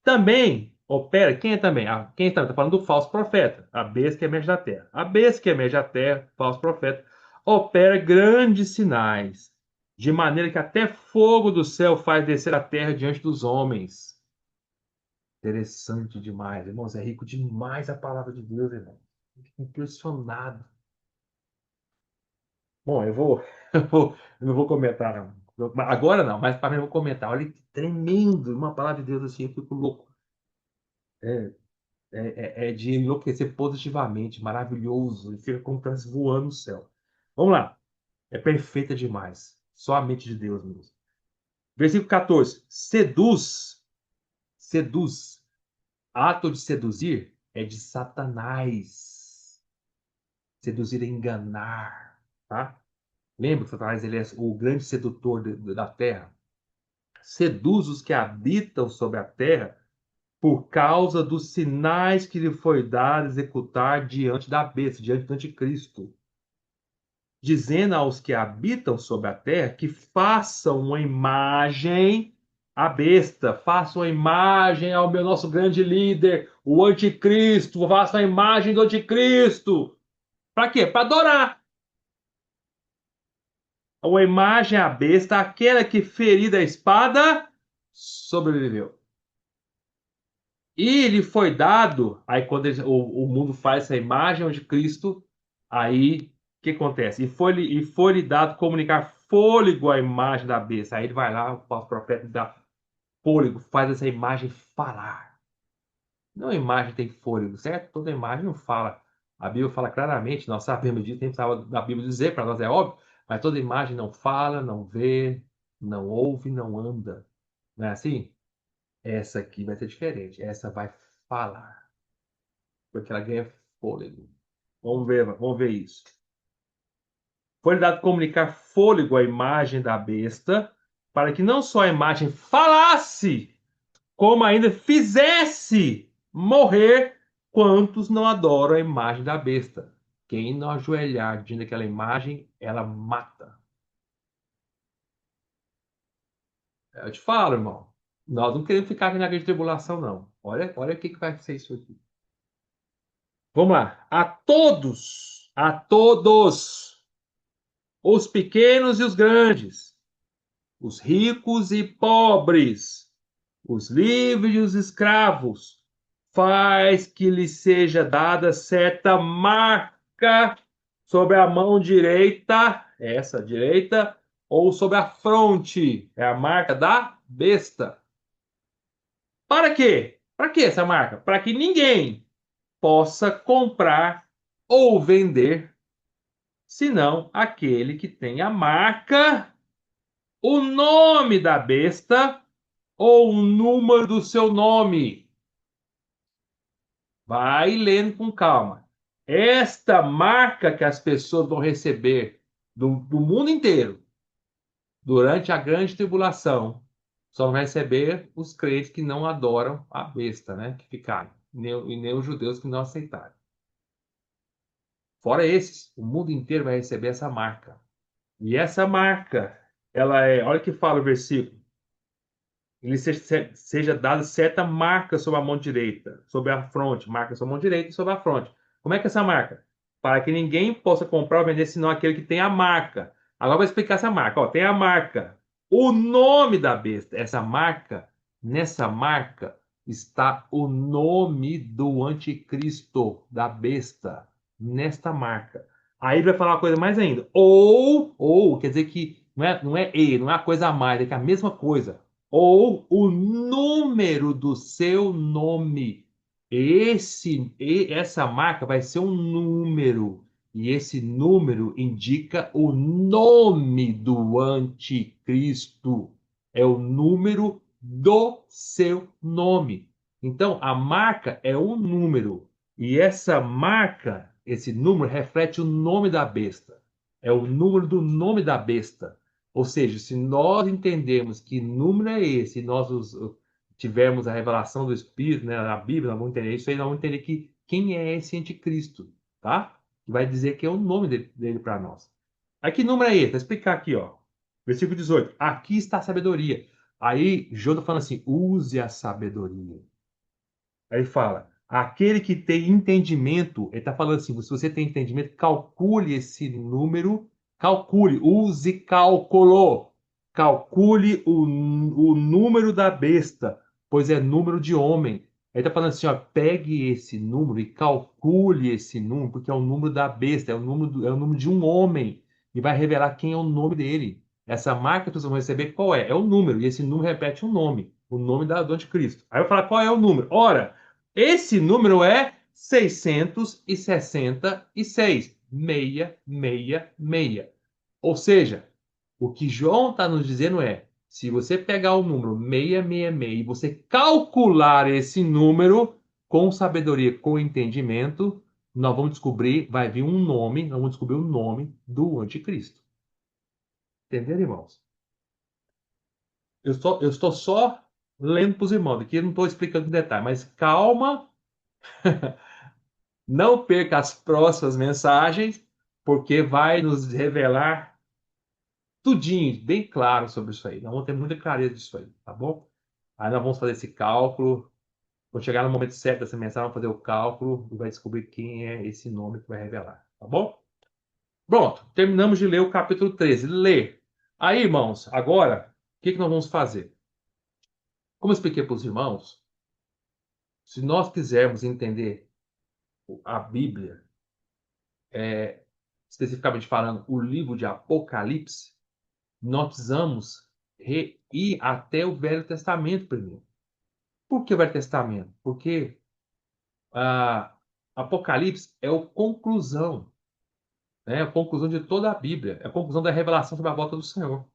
Também opera, quem é também? Quem está falando do falso profeta, a besta que emerge da terra. A besta que emerge da terra, falso profeta, opera grandes sinais, de maneira que até fogo do céu faz descer a terra diante dos homens. Interessante demais, irmãos, é rico demais a palavra de Deus, irmão. Fico impressionado. Bom, eu não vou comentar, não. Agora não, mas para mim eu vou comentar. Olha que tremendo, uma palavra de Deus assim, eu fico louco. É, é de enlouquecer positivamente, maravilhoso, e fica como se voando no céu. Vamos lá, é perfeita demais. Só a mente de Deus mesmo. Versículo 14: seduz. Ato de seduzir é de Satanás. Seduzir é enganar, tá? Lembra que Satanás ele é o grande sedutor da terra? Seduz os que habitam sobre a terra por causa dos sinais que lhe foi dado executar diante da besta, diante do anticristo, dizendo aos que habitam sobre a terra que façam uma imagem à besta, façam uma imagem ao meu nosso grande líder, o anticristo, façam a imagem do anticristo. Para quê? Para adorar. Uma imagem à besta, aquela que ferida a espada sobreviveu. E lhe foi dado, aí quando o mundo faz essa imagem de Cristo, aí o que acontece? E foi-lhe dado comunicar fôlego à imagem da besta. Aí ele vai lá, o profeta dá fôlego, faz essa imagem falar. Não, a imagem tem fôlego, certo? Toda imagem não fala. A Bíblia fala claramente, nós sabemos disso, nem precisava da Bíblia dizer, para nós é óbvio, mas toda imagem não fala, não vê, não ouve, não anda. Não é assim? Essa aqui vai ser diferente. Essa vai falar, porque ela ganha fôlego. Vamos ver isso. Foi-lhe dado comunicar fôlego à imagem da besta, para que não só a imagem falasse, como ainda fizesse morrer quantos não adoram a imagem da besta. Quem não ajoelhar diante daquela imagem, ela mata. Eu te falo, irmão. Nós não queremos ficar aqui na grande tribulação, não. Olha o que vai ser isso aqui. Vamos lá. A todos, os pequenos e os grandes, os ricos e pobres, os livres e os escravos, faz que lhe seja dada certa marca sobre a mão direita, essa direita, ou sobre a fronte, é a marca da besta. Para quê? Para que essa marca? Para que ninguém possa comprar ou vender, senão aquele que tem a marca, o nome da besta ou o número do seu nome. Vai lendo com calma. Esta marca que as pessoas vão receber do mundo inteiro durante a grande tribulação só vão receber os crentes que não adoram a besta, né? Que ficaram, e nem os judeus que não aceitaram. Fora esses, o mundo inteiro vai receber essa marca. E essa marca, ela é, olha o que fala o versículo. Ele seja dada certa marca sobre a mão direita, sobre a fronte, marca sobre a mão direita e sobre a fronte. Como é que é essa marca? Para que ninguém possa comprar ou vender senão aquele que tem a marca. Agora eu vou explicar essa marca. Ó, tem a marca, o nome da besta. Essa marca, nessa marca está o nome do anticristo, da besta, nesta marca. Aí ele vai falar uma coisa mais ainda. Ou, quer dizer que não é a coisa a mais, é que é a mesma coisa ou o número do seu nome. Essa marca vai ser um número, e esse número indica o nome do anticristo. É o número do seu nome. Então, a marca é um número, e essa marca, esse número, reflete o nome da besta. É o número do nome da besta. Ou seja, se nós entendemos que número é esse, e nós tivermos a revelação do Espírito, né, na Bíblia, nós vamos entender isso aí, nós vamos entender que quem é esse anticristo, tá? Vai dizer que é o nome dele para nós. Aí que número é esse? Vou explicar aqui, ó. Versículo 18. Aqui está a sabedoria. Aí João está falando assim, use a sabedoria. Aí fala, aquele que tem entendimento, ele está falando assim, se você tem entendimento, calcule esse número, calcule, use cálculo, calcule o número da besta, pois é número de homem. Ele está falando assim, ó, pegue esse número e calcule esse número, porque é o número da besta, é o número de um homem, e vai revelar quem é o nome dele. Essa marca que vocês vão receber, qual é? É o número, e esse número repete o nome do anticristo. Aí eu vou falar qual é o número. Ora, esse número é 666. 666. Ou seja, o que João está nos dizendo é: se você pegar o número 666 e você calcular esse número com sabedoria, com entendimento, nós vamos descobrir, vai vir um nome, nós vamos descobrir o nome do anticristo. Entenderam, irmãos? Eu estou só lendo para os irmãos, aqui eu não estou explicando em detalhe, mas calma, não perca as próximas mensagens, porque vai nos revelar tudinho, bem claro sobre isso aí. Nós vamos ter muita clareza disso aí, tá bom? Aí nós vamos fazer esse cálculo. Quando chegar no momento certo dessa mensagem, vamos fazer o cálculo e vai descobrir quem é esse nome que vai revelar, tá bom? Pronto, terminamos de ler o capítulo 13. Ler. Aí, irmãos, agora, o que nós vamos fazer? Como eu expliquei para os irmãos, se nós quisermos entender a Bíblia, especificamente falando, o livro de Apocalipse, nós precisamos ir até o Velho Testamento primeiro. Por que o Velho Testamento? Porque Apocalipse é a conclusão, né? A conclusão de toda a Bíblia, é a conclusão da revelação sobre a volta do Senhor.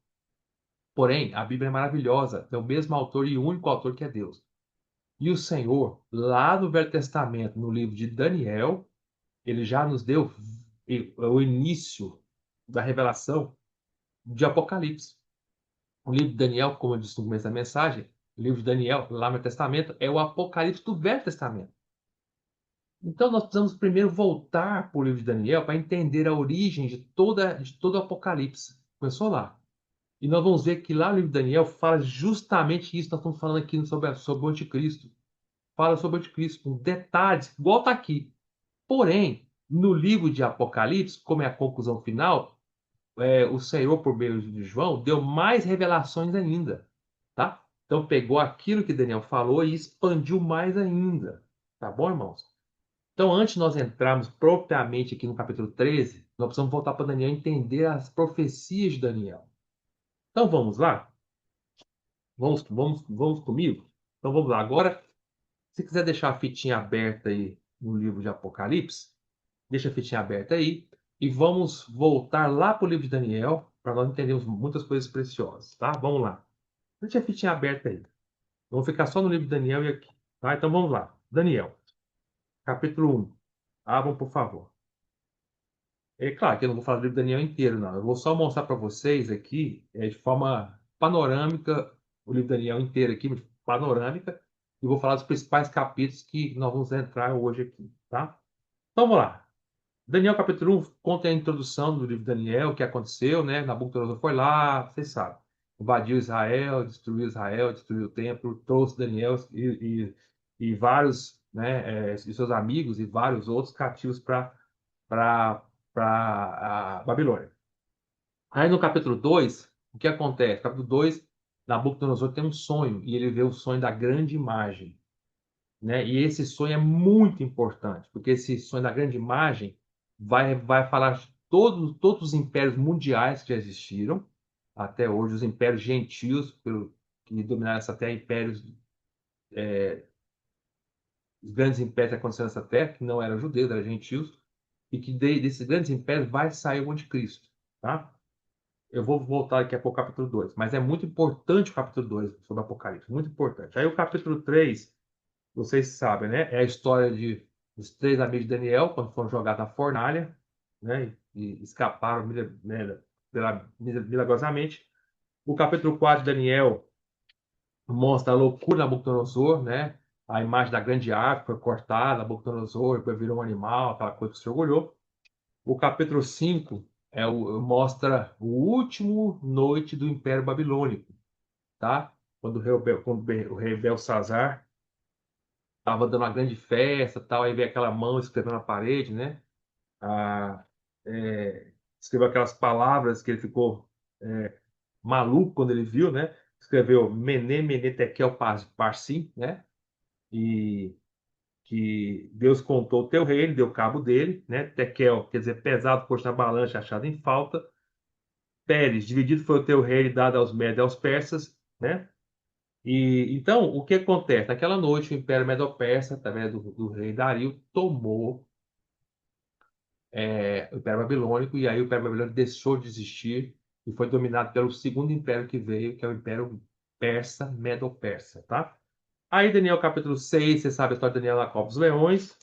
Porém, a Bíblia é maravilhosa, é o mesmo autor e o único autor que é Deus. E o Senhor, lá no Velho Testamento, no livro de Daniel, ele já nos deu o início da revelação de Apocalipse. O livro de Daniel, como eu disse no começo da mensagem, o livro de Daniel, lá no Testamento, é o Apocalipse do Velho Testamento. Então, nós precisamos primeiro voltar para o livro de Daniel para entender a origem de todo o Apocalipse. Começou lá. E nós vamos ver que lá no livro de Daniel fala justamente isso que nós estamos falando aqui sobre o anticristo. Fala sobre o anticristo, com detalhes, igual está aqui. Porém, no livro de Apocalipse, como é a conclusão final, o Senhor, por meio de João, deu mais revelações ainda. Tá? Então, pegou aquilo que Daniel falou e expandiu mais ainda. Tá bom, irmãos? Então, antes de nós entrarmos propriamente aqui no capítulo 13, nós precisamos voltar para Daniel e entender as profecias de Daniel. Então, vamos lá? Vamos comigo? Então, vamos lá. Agora, se quiser deixar a fitinha aberta aí no livro de Apocalipse, deixa a fitinha aberta aí e vamos voltar lá para o livro de Daniel para nós entendermos muitas coisas preciosas, tá? Vamos lá. Deixa a fitinha aberta aí. Vamos ficar só no livro de Daniel e aqui, tá? Então, vamos lá. Daniel, capítulo 1. Abram, por favor. É claro que eu não vou falar do livro de Daniel inteiro, não. Eu vou só mostrar para vocês aqui, de forma panorâmica, o livro de Daniel inteiro aqui, panorâmica, e vou falar dos principais capítulos que nós vamos entrar hoje aqui, tá? Então vamos lá. Daniel capítulo 1 conta a introdução do livro de Daniel, o que aconteceu, né? Nabucodonosor foi lá, vocês sabem. Invadiu Israel, destruiu o templo, trouxe Daniel e vários, né, e seus amigos e vários outros cativos para a Babilônia. Aí no capítulo 2, o que acontece? No capítulo 2, Nabucodonosor tem um sonho e ele vê o sonho da grande imagem, né? E esse sonho é muito importante, porque esse sonho da grande imagem vai falar de todos os impérios mundiais que já existiram até hoje, os impérios gentios que dominaram essa terra, impérios, os grandes impérios que aconteceram nessa terra, que não eram judeus, eram gentios, e que desses grandes impérios vai sair o anticristo, tá? Eu vou voltar aqui para o capítulo 2, mas é muito importante o capítulo 2 sobre Apocalipse, muito importante. Aí o capítulo 3, vocês sabem, né? É a história dos três amigos de Daniel, quando foram jogados na fornalha, né? E escaparam, né, milagrosamente. O capítulo 4 de Daniel mostra a loucura de Nabucodonosor, né? A imagem da grande árvore foi cortada, Nabucodonosor depois virou um animal, aquela coisa que se orgulhou. O capítulo 5 mostra o último noite do Império Babilônico, tá? Quando o rei Belsazar estava dando uma grande festa, tal, aí veio aquela mão escrevendo na parede, né? Ah, escreveu aquelas palavras que ele ficou maluco quando ele viu, né? Escreveu Mene, Mene, Tekel, Parsim, né? E que Deus contou o teu reino, deu cabo dele, né? Tekel, quer dizer, pesado, posto na balança, achado em falta. Pérez, dividido foi o teu reino dado aos médios e aos persas, né? E então, o que acontece? Naquela noite, o Império Medo-Persa, através do rei Dario, tomou o Império Babilônico, e aí o Império Babilônico deixou de existir e foi dominado pelo segundo império que veio, que é o Império Persa, Medo-Persa, tá? Aí, Daniel capítulo 6, você sabe a história de Daniel na Cova dos Leões,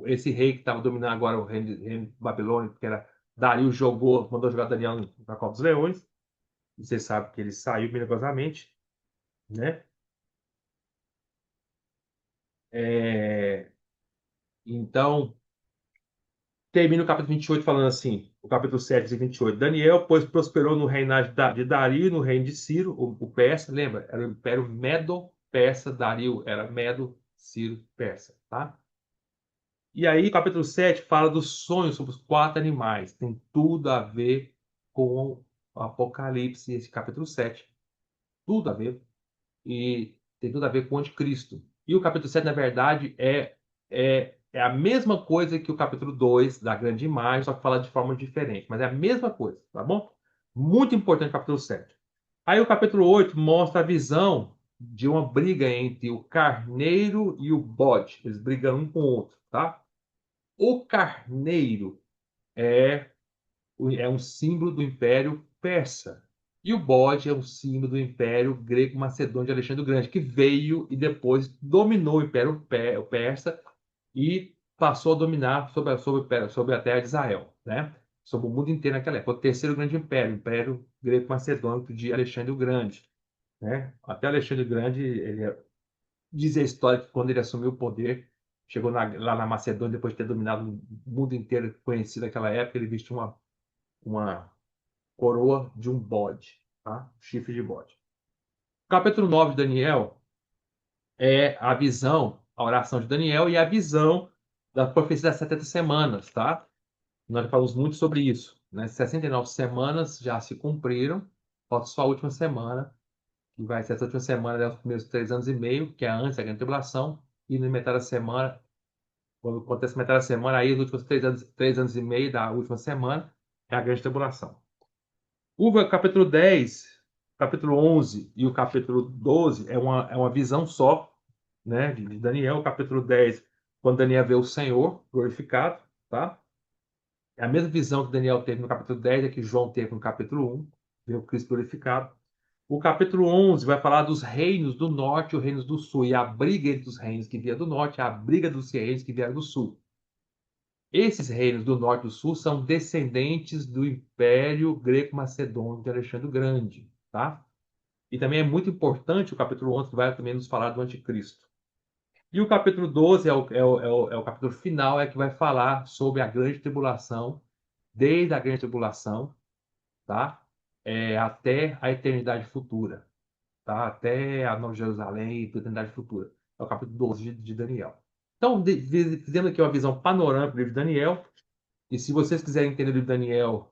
esse rei que estava dominando agora o reino babilônico, que era Dario mandou jogar Daniel na Copa dos Leões. E você sabe que ele saiu milagrosamente, né? É, então, termina o capítulo 28 falando assim, o capítulo 7 e 28. Daniel, pois, prosperou no reinado de Dario e no reino de Ciro, o persa, lembra? Era o Império Medo-Persa, Dario era Medo, Ciro, Persa, tá? E aí, o capítulo 7 fala dos sonhos sobre os quatro animais. Tem tudo a ver com o Apocalipse, esse capítulo 7. Tudo a ver. E tem tudo a ver com o anticristo. E o capítulo 7 na verdade, é a mesma coisa que o capítulo 2 da grande imagem, só que fala de forma diferente. Mas é a mesma coisa, tá bom? Muito importante o capítulo 7. Aí o capítulo 8 mostra a visão de uma briga entre o carneiro e o bode. Eles brigam um com o outro, tá? O carneiro é, é um símbolo do Império Persa. E o bode é um símbolo do Império Grego-Macedônio de Alexandre o Grande, que veio e depois dominou o Império Persa e passou a dominar sobre a terra de Israel, né? Sobre o mundo inteiro naquela época. O terceiro grande império, o Império Grego-Macedônio de Alexandre o Grande, né? Até Alexandre o Grande, diz a história que quando ele assumiu o poder, chegou lá na Macedônia, depois de ter dominado o mundo inteiro conhecido naquela época, ele vestiu uma coroa de um bode, tá? Chifre de bode. O capítulo 9 de Daniel é a visão, a oração de Daniel e a visão da profecia das 70 semanas, tá? Nós falamos muito sobre isso, né? 69 semanas já se cumpriram, falta só a última semana, que vai ser essa última semana, né, os primeiros 3 anos e meio, que é antes da grande tribulação, e na metade da semana, quando acontece metade da semana, aí os últimos 3 anos e meio da última semana, é a grande tribulação. O capítulo 10, capítulo 11 e o capítulo 12 é uma visão só, né, de Daniel. O capítulo 10, quando Daniel vê o Senhor glorificado, tá? É a mesma visão que Daniel teve no capítulo 10, é que João teve no capítulo 1, vê o Cristo glorificado. O capítulo 11 vai falar dos reinos do norte e os reinos do sul, e a briga entre os reinos que vieram do norte e a briga dos reinos que vieram do sul. Esses reinos do norte e do sul são descendentes do Império Greco-Macedônio de Alexandre o Grande, tá? E também é muito importante o capítulo 11, que vai também nos falar do anticristo. E o capítulo 12 é o capítulo final, é que vai falar sobre a grande tribulação, desde a grande tribulação, tá? Até a eternidade futura, tá? Até a Nova Jerusalém e a eternidade futura. É o capítulo 12 de Daniel. Então, fizemos aqui uma visão panorâmica do livro de Daniel. E se vocês quiserem entender o livro de Daniel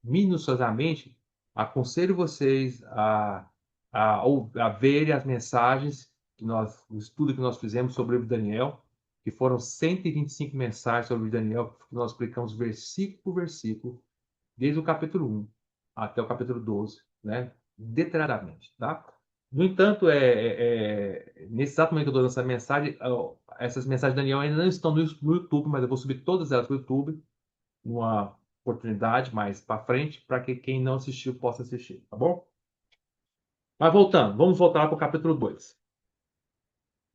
minuciosamente, aconselho vocês a verem as mensagens o estudo que nós fizemos sobre o livro de Daniel, que foram 125 mensagens sobre o livro de Daniel, que nós explicamos versículo por versículo, desde o capítulo 1 até o capítulo 12, né? Detalhadamente, tá? No entanto, nesse exato momento que eu estou dando essa mensagem, essas mensagens de Daniel ainda não estão no YouTube, mas eu vou subir todas elas para o YouTube, numa oportunidade mais para frente, para que quem não assistiu possa assistir, tá bom? Mas voltando, vamos voltar para o capítulo 2.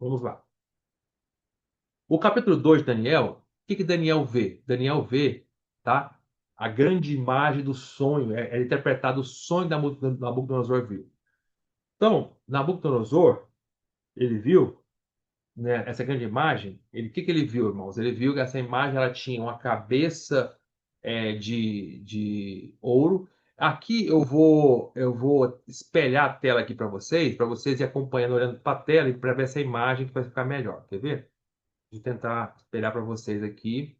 Vamos lá. O capítulo 2 de Daniel, o que Daniel vê? Daniel vê, tá? A grande imagem do sonho, é interpretado o sonho da Nabucodonosor viu. Então, Nabucodonosor, ele viu, né, essa grande imagem, o que ele viu, irmãos? Ele viu que essa imagem ela tinha uma cabeça de ouro. Aqui eu vou espelhar a tela aqui para vocês ir acompanhando, olhando para a tela e para ver essa imagem que vai ficar melhor. Quer ver? Vou tentar espelhar para vocês aqui.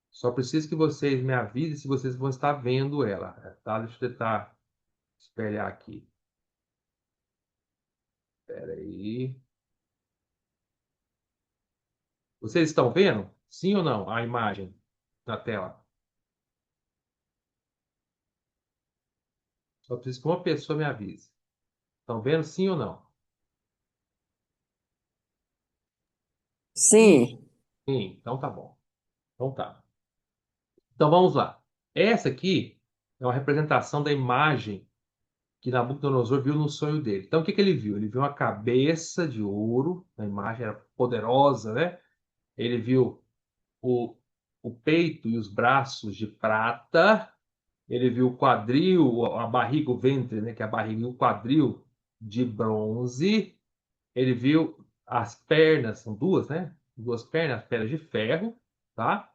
Só preciso que vocês me avisem se vocês vão estar vendo ela, tá? Deixa eu tentar espelhar aqui. Espera aí. Vocês estão vendo? Sim ou não? A imagem na tela. Só preciso que uma pessoa me avise. Estão vendo sim ou não? Sim, Sim, então tá bom. Então tá. Então vamos lá. Essa aqui é uma representação da imagem que Nabucodonosor viu no sonho dele. Então o que ele viu? Ele viu uma cabeça de ouro, a imagem era poderosa, né? Ele viu o o peito e os braços de prata. Ele viu o quadril, a barriga, o ventre, né, que é a barriga e o quadril de bronze. Ele viu as pernas, são duas, né? Duas pernas, pernas de ferro, tá?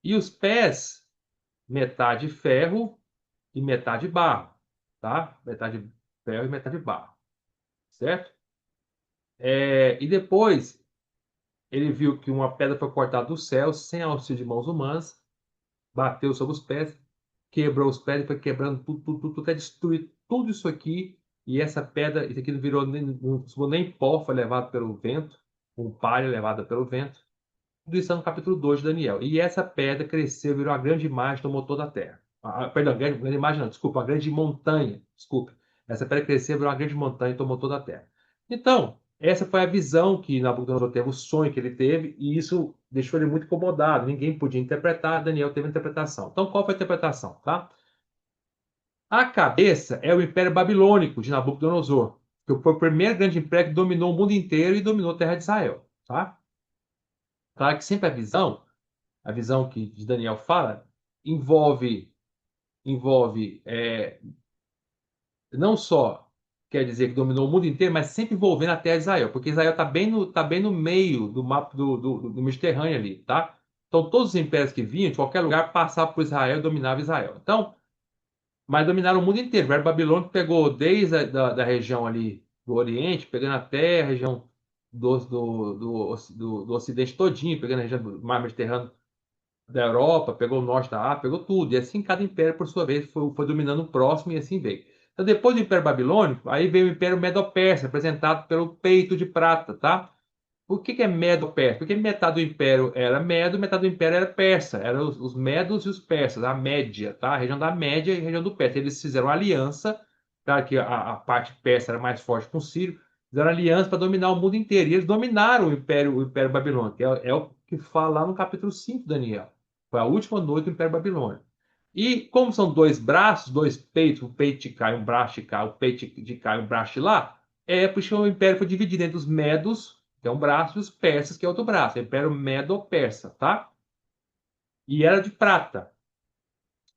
E os pés, metade ferro e metade barro, tá? Metade ferro e metade barro, certo? E depois ele viu que uma pedra foi cortada do céu sem auxílio de mãos humanas, bateu sobre os pés, quebrou os pés e foi quebrando tudo, tudo, tudo, até destruir tudo isso aqui. E essa pedra, isso aqui não virou não sobrou nem pó, foi levado pelo vento, um palha levada pelo vento. Tudo isso é no capítulo 2 de Daniel. E essa pedra cresceu, virou uma grande imagem, tomou toda a terra. Perdão, grande imagem não, desculpa, uma grande montanha, desculpe. Essa pedra cresceu, virou uma grande montanha e tomou toda a terra. Então, essa foi a visão que Nabucodonosor teve, o sonho que ele teve, e isso deixou ele muito incomodado. Ninguém podia interpretar, Daniel teve a interpretação. Então, qual foi a interpretação? Tá? A cabeça é o Império Babilônico de Nabucodonosor, que foi o primeiro grande império que dominou o mundo inteiro e dominou a terra de Israel. Tá? Claro que sempre a visão que de Daniel fala, envolve não só quer dizer que dominou o mundo inteiro, mas sempre envolvendo a terra de Israel, porque Israel tá bem no meio do mapa do Mediterrâneo ali, tá? Então todos os impérios que vinham de qualquer lugar passavam por Israel e dominavam Israel. Então, mas dominaram o mundo inteiro. O Império Babilônico pegou desde da região ali do Oriente, pegando até a região do Ocidente todinho, pegando a região do Mar Mediterrâneo da Europa, pegou o norte da África, pegou tudo. E assim cada império, por sua vez, foi dominando o próximo e assim veio. Então, depois do Império Babilônico, aí veio o Império Medo-Persa, representado pelo peito de prata, tá? Por que é Medo-Persa? Porque metade do império era Medo, metade do império era Persa. Eram os Medos e os Persas, a Média, tá? A região da Média e a região do Persa. Eles fizeram uma aliança, claro que a parte persa era mais forte com o Sírio, fizeram aliança para dominar o mundo inteiro. E eles dominaram o Império Babilônico, que é o que fala lá no capítulo 5 de Daniel. Foi a última noite do Império Babilônico. E como são dois braços, dois peitos, um peito de cá e um braço de cá, o peito de cá e um braço de lá, por isso que o império foi dividido entre os Medos, que é um braço, e os persas, que é outro braço. Império Medo-Persa, tá? E era de prata.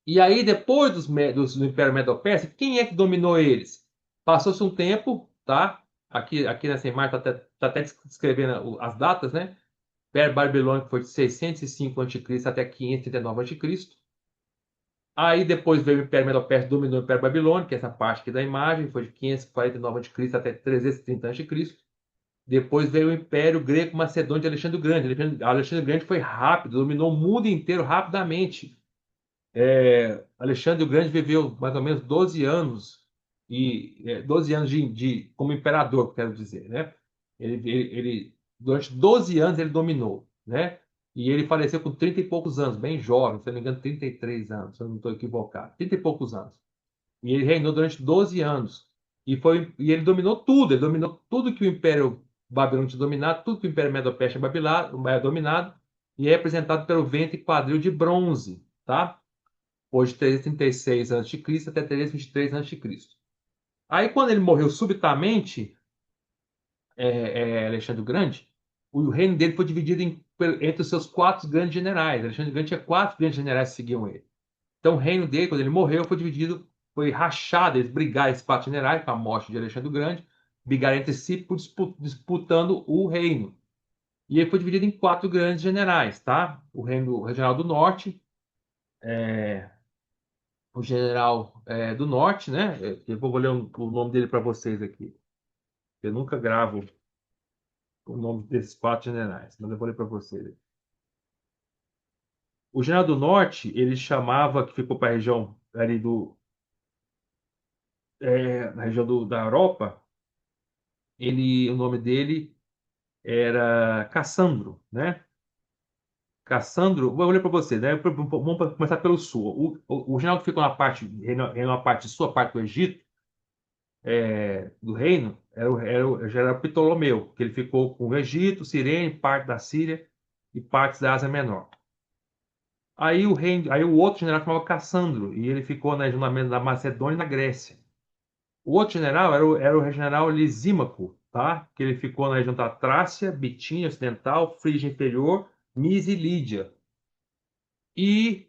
E aí, depois do Império Medo-Persa, quem é que dominou eles? Passou-se um tempo, tá? Aqui nessa imagem tá até descrevendo as datas, né? O Império Babilônico foi de 605 a.C. até 539 a.C. Aí depois veio o Império Medo-Persa, dominou o Império Babilônico, que é essa parte aqui da imagem, foi de 549 a.C. até 330 a.C. Depois veio o Império Greco-Macedônio de Alexandre o Grande. Alexandre o Grande foi rápido, dominou o mundo inteiro rapidamente. Alexandre o Grande viveu mais ou menos 12 anos, 12 anos como imperador, quero dizer, né? Durante 12 anos ele dominou, né? E ele faleceu com 30 e poucos anos, bem jovem, se não me engano, 33 anos, se eu não estou equivocado, 30 e poucos anos. E ele reinou durante 12 anos. E ele dominou tudo que o Império Babilônico tinha dominado, tudo que o Império Medo-Persa tinha dominado, e é representado pelo ventre e quadril de bronze, tá? Hoje 336 a.C. até 323 a.C. Aí, quando ele morreu subitamente, Alexandre o Grande, o reino dele foi dividido entre os seus quatro grandes generais. Alexandre o Grande tinha quatro grandes generais que seguiam ele. Então, o reino dele, quando ele morreu, foi dividido, foi rachado. Eles brigaram, esses quatro generais, com a morte de Alexandre o Grande, brigaram entre si disputando o reino. E ele foi dividido em quatro grandes generais, tá? O general do norte, o general do norte, né? Eu vou ler o nome dele para vocês aqui. Eu nunca gravo o nome desses quatro generais, mas eu vou ler para vocês. O general do norte, ele chamava, que ficou para a região ali na região da Europa, o nome dele era Cassandro, né? Cassandro, vou ler para você, né? Vamos começar pelo sul. O general que ficou na parte sul, a parte do Egito, do reino, era o general Ptolomeu, que ele ficou com o Egito, Cirene, parte da Síria e partes da Ásia Menor. Aí o outro general chamava Cassandro, e ele ficou na região da Macedônia e na Grécia. O outro general era o general Lisímaco, tá? Que ele ficou na região da Trácia, Bitínia Ocidental, Frígia Inferior, Mísia e Lídia. e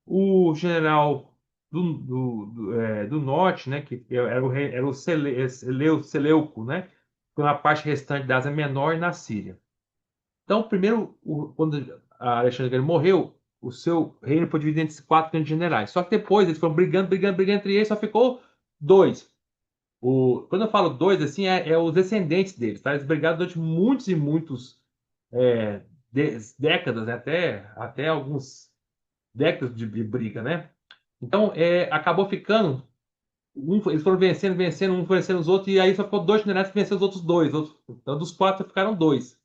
o general do norte, né, que era era o Seleuco, né, na parte restante da Ásia Menor e na Síria. Então, primeiro, quando Alexandre Grande morreu, o seu reino foi dividido entre quatro grandes generais. Só que depois eles foram brigando, brigando, brigando entre eles, só ficou dois. Quando eu falo dois, assim, é os descendentes deles, tá? Eles brigaram durante muitos e muitos décadas, né? Até alguns décadas de briga, né? Então, acabou ficando. Eles foram vencendo, vencendo, um vencendo os outros, e aí só ficou dois generais que venceram os outros dois. Então, dos quatro ficaram dois.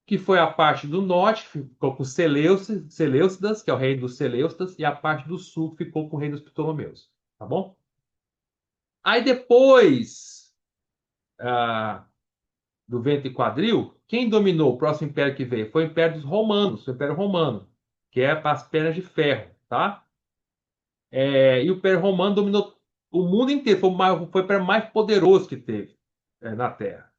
Que foi a parte do norte, ficou com Seleucidas, que é o rei dos Seleucidas, e a parte do sul ficou com o rei dos Ptolomeus. Tá bom? Aí depois do Vento e Quadril, quem dominou o próximo império que veio? Foi o Império dos Romanos, o Império Romano, que é para as pernas de ferro, tá? E o Império Romano dominou o mundo inteiro, foi o império mais poderoso que teve na Terra.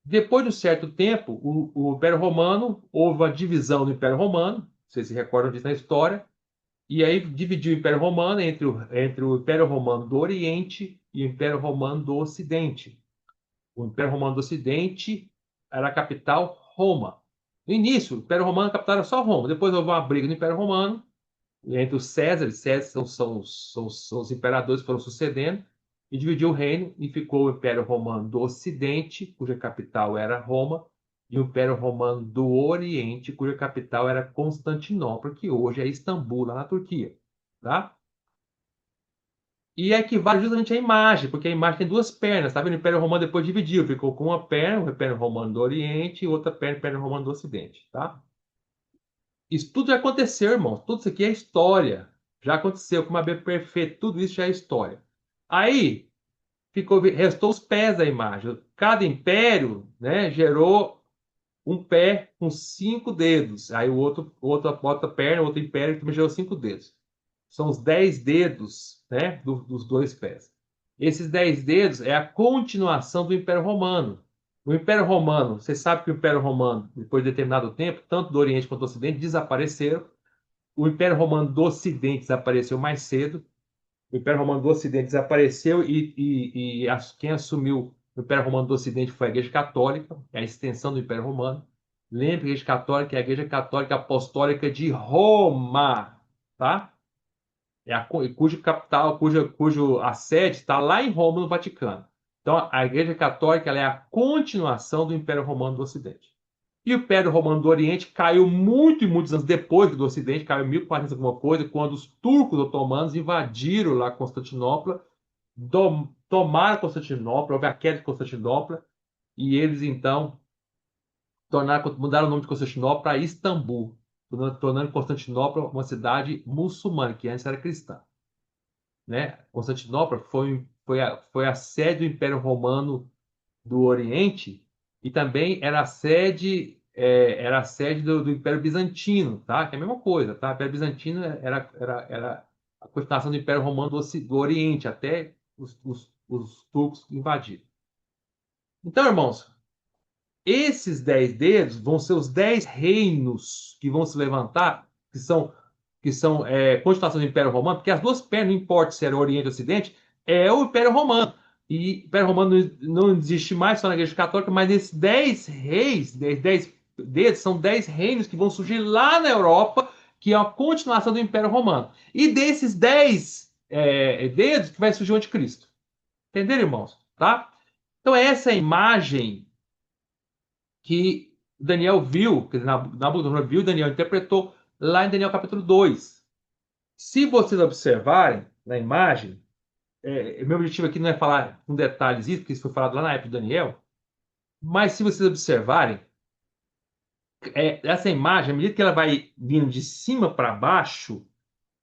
Depois de um certo tempo, o Império Romano, houve uma divisão do Império Romano, vocês se recordam disso na história, e aí dividiu o Império Romano entre o Império Romano do Oriente e o Império Romano do Ocidente. O Império Romano do Ocidente era a capital Roma. No início, o Império Romano, a capital era só Roma. Depois houve uma briga no Império Romano entre os Césares. Césares são os imperadores que foram sucedendo e dividiu o reino e ficou o Império Romano do Ocidente, cuja capital era Roma, e o Império Romano do Oriente, cuja capital era Constantinopla, que hoje é Istambul, lá na Turquia. Tá? E equivale justamente à imagem, porque a imagem tem duas pernas, tá vendo? O Império Romano depois dividiu, ficou com uma perna, o Império Romano do Oriente, e outra perna, o Império Romano do Ocidente, tá? Isso tudo já aconteceu, irmão. Tudo isso aqui é história. Já aconteceu, como a B perfeito, tudo isso já é história. Aí, restou os pés da imagem. Cada império, né, gerou um pé com cinco dedos. Aí outra perna, outro império também gerou cinco dedos. São os 10 dedos, né, dos dois pés. Esses 10 dedos é a continuação do Império Romano. O Império Romano, você sabe que o Império Romano, depois de determinado tempo, tanto do Oriente quanto do Ocidente, desapareceram. O Império Romano do Ocidente desapareceu mais cedo. O Império Romano do Ocidente desapareceu e quem assumiu o Império Romano do Ocidente foi a Igreja Católica, é a extensão do Império Romano. Lembre que a Igreja Católica é a Igreja Católica Apostólica de Roma, tá? Cujo capital, cujo a sede está lá em Roma, no Vaticano. Então, a Igreja Católica ela é a continuação do Império Romano do Ocidente. E o Império Romano do Oriente caiu muito e muitos anos depois do Ocidente, caiu em 1400 alguma coisa, quando os turcos otomanos invadiram lá Constantinopla, tomaram Constantinopla, houve a queda de Constantinopla, e eles então mudaram o nome de Constantinopla para Istambul, tornando Constantinopla uma cidade muçulmana, que antes era cristã. Né? Constantinopla foi a sede do Império Romano do Oriente e também era a sede do Império Bizantino, tá? Que é a mesma coisa, tá? O Império Bizantino era a continuação do Império Romano do Oriente, até os turcos invadirem. Então, irmãos, esses 10 dedos vão ser os 10 reinos que vão se levantar, que são continuação do Império Romano, porque as duas pernas, não importa se era Oriente ou Ocidente, é o Império Romano. E o Império Romano não existe mais só na Igreja Católica, mas esses 10 reis, 10 dedos, são 10 reinos que vão surgir lá na Europa, que é a continuação do Império Romano. E desses 10 dedos que vai surgir o Anticristo. Entenderam, irmãos? Tá? Então, essa é a imagem que Daniel viu, que Nabucodonosor viu, Daniel interpretou lá em Daniel capítulo 2. Se vocês observarem na imagem, meu objetivo aqui não é falar com detalhes isso, porque isso foi falado lá na época de Daniel, mas se vocês observarem, essa imagem, à medida que ela vai vindo de cima para baixo,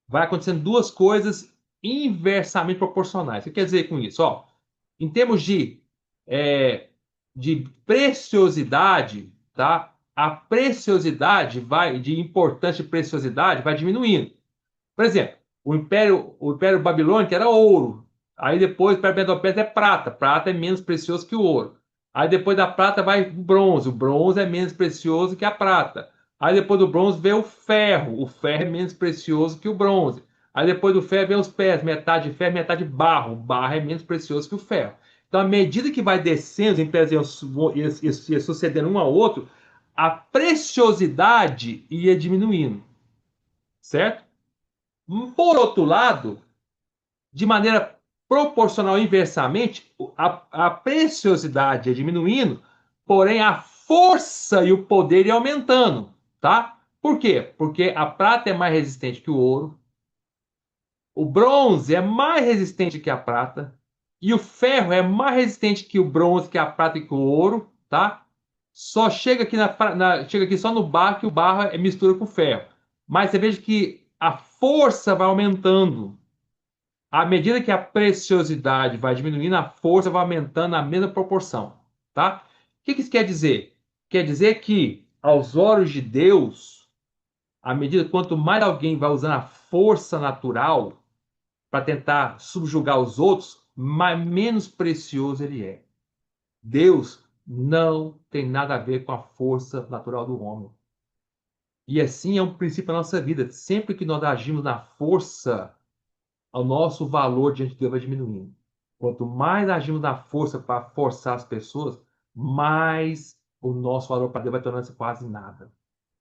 vai acontecendo duas coisas inversamente proporcionais. O que quer dizer com isso? Ó, em termos de preciosidade, tá? A preciosidade de importância de preciosidade vai diminuindo. Por exemplo, o Império Babilônico era ouro. Aí depois o Império Medo-Persa é prata. Prata é menos precioso que o ouro. Aí depois da prata vai o bronze. O bronze é menos precioso que a prata. Aí depois do bronze vem o ferro. O ferro é menos precioso que o bronze. Aí depois do ferro vem os pés, metade de ferro, metade de barro. O barro é menos precioso que o ferro. Então, à medida que vai descendo, os impérios iam sucedendo um ao outro, a preciosidade ia diminuindo, certo? Por outro lado, de maneira proporcional inversamente, a preciosidade ia diminuindo, porém a força e o poder ia aumentando, tá? Por quê? Porque a prata é mais resistente que o ouro, o bronze é mais resistente que a prata e o ferro é mais resistente que o bronze, que a prata e que o ouro, tá? Só chega aqui chega aqui só no barro que o barro é mistura com o ferro. Mas você veja que a força vai aumentando. À medida que a preciosidade vai diminuindo, a força vai aumentando na mesma proporção, tá? O que isso quer dizer? Quer dizer que aos olhos de Deus, à medida quanto mais alguém vai usando a força natural para tentar subjugar os outros, menos precioso ele é. Deus não tem nada a ver com a força natural do homem. E assim é um princípio da nossa vida. Sempre que nós agimos na força, o nosso valor diante de Deus vai diminuindo. Quanto mais agimos na força para forçar as pessoas, mais o nosso valor para Deus vai tornando-se quase nada.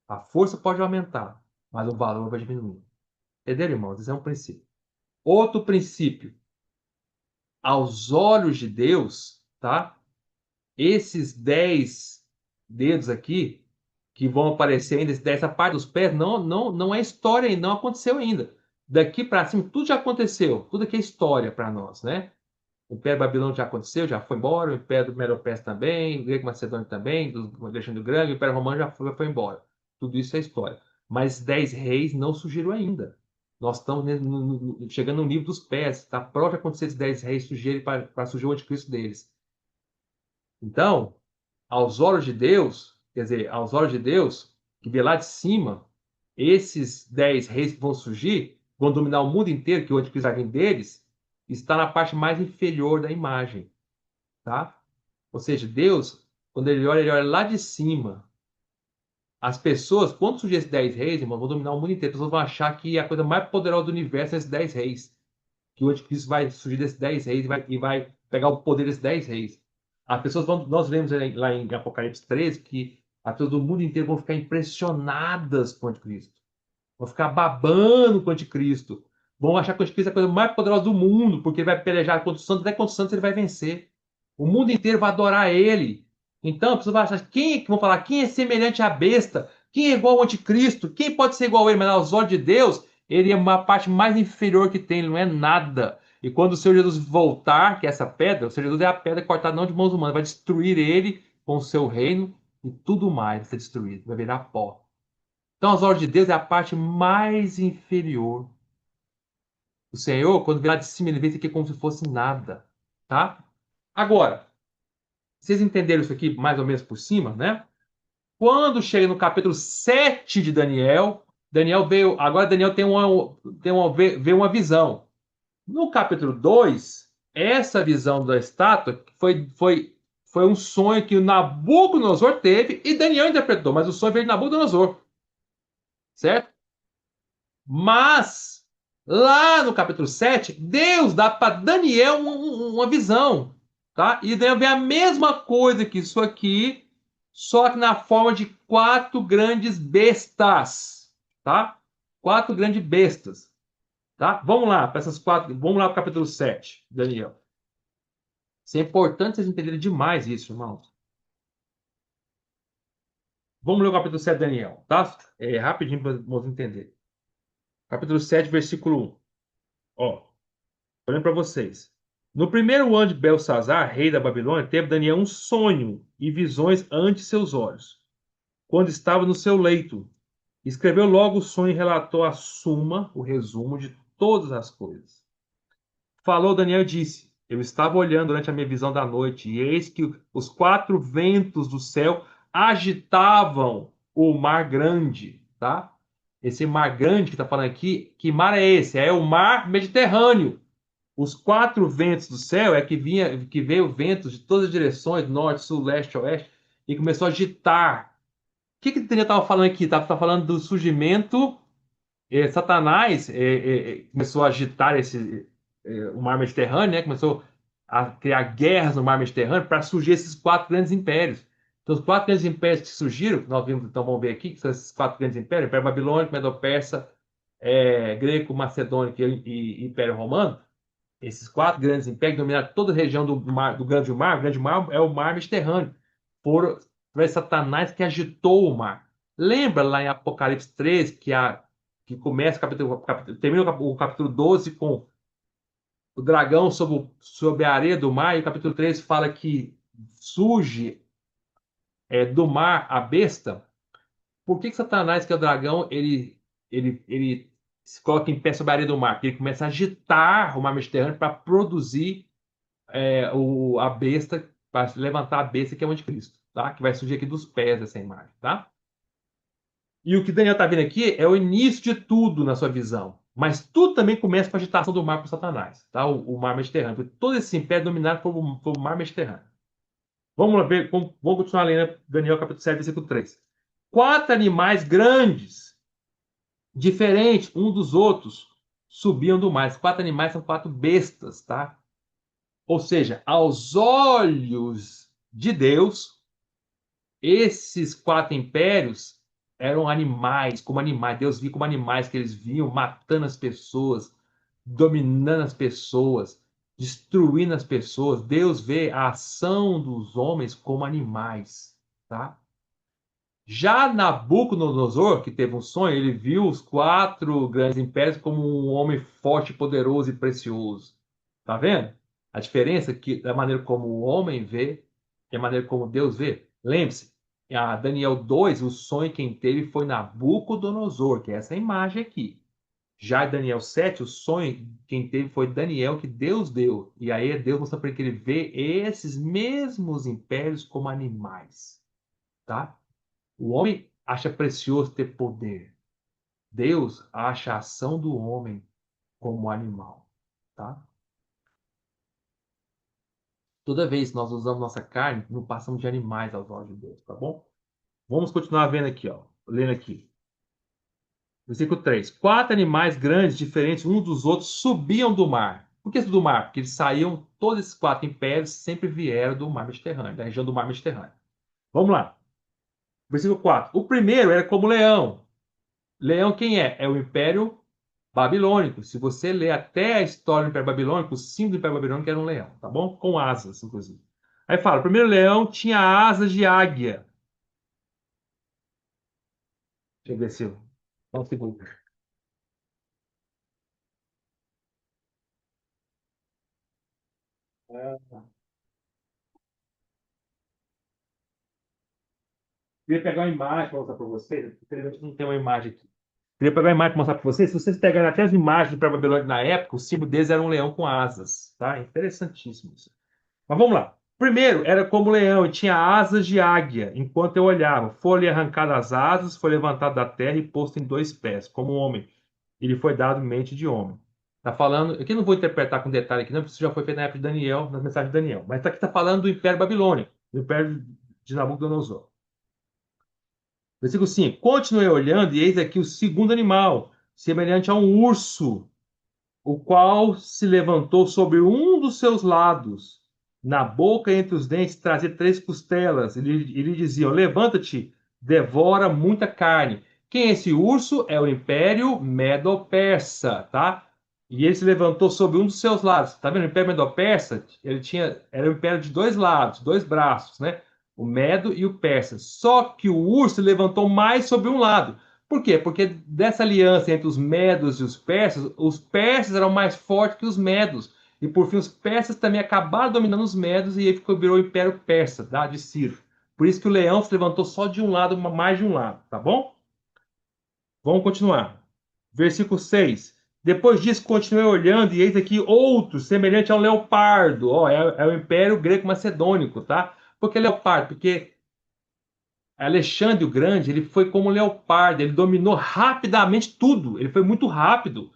A força pode aumentar, mas o valor vai diminuindo. Entenderam, irmãos? Esse é um princípio. Outro princípio, aos olhos de Deus, tá? Esses 10 dedos aqui, que vão aparecer ainda, essa parte dos pés, não é história ainda, não aconteceu ainda. Daqui para cima, tudo já aconteceu. Tudo aqui é história para nós, né? O Império Babilônico já aconteceu, já foi embora. O Império do Medo-Persa também, o Grego Macedônio também, do Alexandre o Grande, o Império Romano já foi embora. Tudo isso é história. Mas 10 reis não surgiram ainda. Nós estamos chegando no nível dos pés. Está próximo de acontecer esses 10 reis surgirem para surgir o anticristo deles. Então, aos olhos de Deus, quer dizer, aos olhos de Deus, que vê lá de cima, esses 10 reis que vão surgir, vão dominar o mundo inteiro, que o anticristo vai vir deles, está na parte mais inferior da imagem, tá? Ou seja, Deus, quando ele olha lá de cima. As pessoas, quando surgir esses 10 reis, irmão, vão dominar o mundo inteiro. As pessoas vão achar que a coisa mais poderosa do universo é esses 10 reis. Que o anticristo vai surgir desses 10 reis e vai pegar o poder desses 10 reis. As pessoas vão, nós lemos lá em Apocalipse 13 que as pessoas do mundo inteiro vão ficar impressionadas com o anticristo. Vão ficar babando com o anticristo. Vão achar que o anticristo é a coisa mais poderosa do mundo, porque ele vai pelejar contra os santos, até contra os santos ele vai vencer. O mundo inteiro vai adorar ele. Então, a pessoa vai achar vão falar quem é semelhante à besta, quem é igual ao anticristo, quem pode ser igual a ele, mas aos olhos de Deus, ele é uma parte mais inferior que tem, ele não é nada. E quando o Senhor Jesus voltar, que é essa pedra, o Senhor Jesus é a pedra cortada não de mãos humanas, vai destruir ele com o seu reino e tudo mais vai ser destruído, vai virar pó. Então, aos olhos de Deus é a parte mais inferior. O Senhor, quando vem lá de cima, ele vê isso aqui como se fosse nada, tá? Agora, vocês entenderam isso aqui mais ou menos por cima, né? Quando chega no capítulo 7 de Daniel, agora Daniel vê uma visão. No capítulo 2, essa visão da estátua foi um sonho que o Nabucodonosor teve e Daniel interpretou, mas o sonho veio de Nabucodonosor, certo? Mas, lá no capítulo 7, Deus dá para Daniel uma visão, tá? E Daniel vê a mesma coisa que isso aqui, só que na forma de quatro grandes bestas, tá? Quatro grandes bestas, tá? Vamos lá para essas quatro, vamos lá para o capítulo 7, Daniel. Isso é importante vocês entenderem demais isso, irmãos. Vamos ler o capítulo 7 de Daniel, tá? É rapidinho para vocês entenderem. Capítulo 7, versículo 1. Ó, olhando para vocês. No primeiro ano de Belsazar, rei da Babilônia, teve Daniel um sonho e visões ante seus olhos, quando estava no seu leito. Escreveu logo o sonho e relatou a suma, o resumo de todas as coisas. Falou Daniel e disse: Eu estava olhando durante a minha visão da noite, e eis que os quatro ventos do céu agitavam o mar grande, tá? Esse mar grande que está falando aqui, que mar é esse? É o mar Mediterrâneo. Os quatro ventos do céu é que veio ventos de todas as direções, norte, sul, leste, oeste, e começou a agitar. O que Daniel estava falando aqui? Estava falando do surgimento. Satanás começou a agitar o mar Mediterrâneo, né? Começou a criar guerras no mar Mediterrâneo para surgir esses quatro grandes impérios. Então, os quatro grandes impérios que surgiram, nós vimos, então vamos ver aqui, que são esses quatro grandes impérios: Império Babilônico, Medo-Persa, Greco, Macedônico e Império Romano. Esses quatro grandes impérios dominaram toda a região do mar, do Grande Mar. O Grande Mar é o mar Mediterrâneo. Foi Satanás que agitou o mar. Lembra lá em Apocalipse 13 que começa termina o capítulo 12 com o dragão sobre a areia do mar, e o capítulo 13 fala que surge do mar a besta. Por que Satanás, que é o dragão, ele se coloca em pé sobre a areia do mar? Porque ele começa a agitar o mar Mediterrâneo para produzir a besta, para levantar a besta que é o anticristo, tá? Que vai surgir aqui dos pés dessa imagem, tá? E o que Daniel está vendo aqui é o início de tudo na sua visão. Mas tudo também começa com a agitação do mar por Satanás, tá? O mar Mediterrâneo. Porque todo esse império dominado por mar Mediterrâneo. Vamos lá ver, vamos continuar lendo Daniel capítulo 7, versículo 3. Quatro animais grandes, diferentes um dos outros, subiam do mar. Esses quatro animais são quatro bestas, tá? Ou seja, aos olhos de Deus, esses quatro impérios eram animais, como animais. Deus via como animais que eles vinham matando as pessoas, dominando as pessoas, destruindo as pessoas. Deus vê a ação dos homens como animais, tá? Já Nabucodonosor, que teve um sonho, ele viu os quatro grandes impérios como um homem forte, poderoso e precioso. Tá vendo? A diferença que da maneira como o homem vê e a maneira como Deus vê. Lembre-se, a Daniel 2, o sonho quem teve foi Nabucodonosor, que é essa imagem aqui. Já em Daniel 7, o sonho quem teve foi Daniel, que Deus deu. E aí Deus mostrando para ele que ele vê esses mesmos impérios como animais, tá? O homem acha precioso ter poder. Deus acha a ação do homem como animal, tá? Toda vez que nós usamos nossa carne, não passamos de animais aos olhos de Deus, tá bom? Vamos continuar vendo aqui, ó. Lendo aqui. Versículo 3. Quatro animais grandes, diferentes uns dos outros, subiam do mar. Por que do mar? Porque eles saíam, todos esses quatro impérios sempre vieram do mar Mediterrâneo, da região do mar Mediterrâneo. Vamos lá. Versículo 4. O primeiro era como leão. Leão quem é? É o Império Babilônico. Se você ler até a história do Império Babilônico, o símbolo do Império Babilônico era um leão, tá bom? Com asas, inclusive. Aí fala, o primeiro leão tinha asas de águia. Deixa eu ver se eu... Só um segundo. Queria pegar uma imagem para mostrar para vocês. Infelizmente não tem uma imagem aqui. Queria pegar uma imagem para mostrar para vocês. Se vocês pegarem até as imagens do Império Babilônico na época, o símbolo deles era um leão com asas, tá? Interessantíssimo isso. Mas vamos lá. Primeiro, era como leão e tinha asas de águia. Enquanto eu olhava, foi-lhe arrancado as asas, foi levantado da terra e posto em dois pés, como um homem. Ele foi dado mente de homem. Tá falando, aqui eu não vou interpretar com detalhe aqui, não, porque isso já foi feito na época de Daniel, nas mensagens de Daniel. Mas aqui está falando do Império Babilônico, do Império de Nabucodonosor. Versículo 5. Continuei olhando, e eis aqui o segundo animal, semelhante a um urso, o qual se levantou sobre um dos seus lados. Na boca, entre os dentes, trazia três costelas. Ele dizia: levanta-te, devora muita carne. Quem é esse urso? É o Império Medo-Persa, tá? E ele se levantou sobre um dos seus lados. Tá vendo? O Império Medo-Persa, era um império de dois lados, dois braços, né? O Medo e o Persa. Só que o urso levantou mais sobre um lado. Por quê? Porque dessa aliança entre os medos e os persas eram mais fortes que os medos. E por fim, os persas também acabaram dominando os medos e aí virou o Império Persa, tá? De Ciro. Por isso que o leão se levantou só de um lado, mais de um lado, tá bom? Vamos continuar. Versículo 6. Depois disso, continuei olhando, e eis aqui outro, semelhante ao leopardo. Ó, é o Império Greco-Macedônico, tá? Por que leopardo? Porque Alexandre o Grande, ele foi como um leopardo, ele dominou rapidamente tudo, ele foi muito rápido.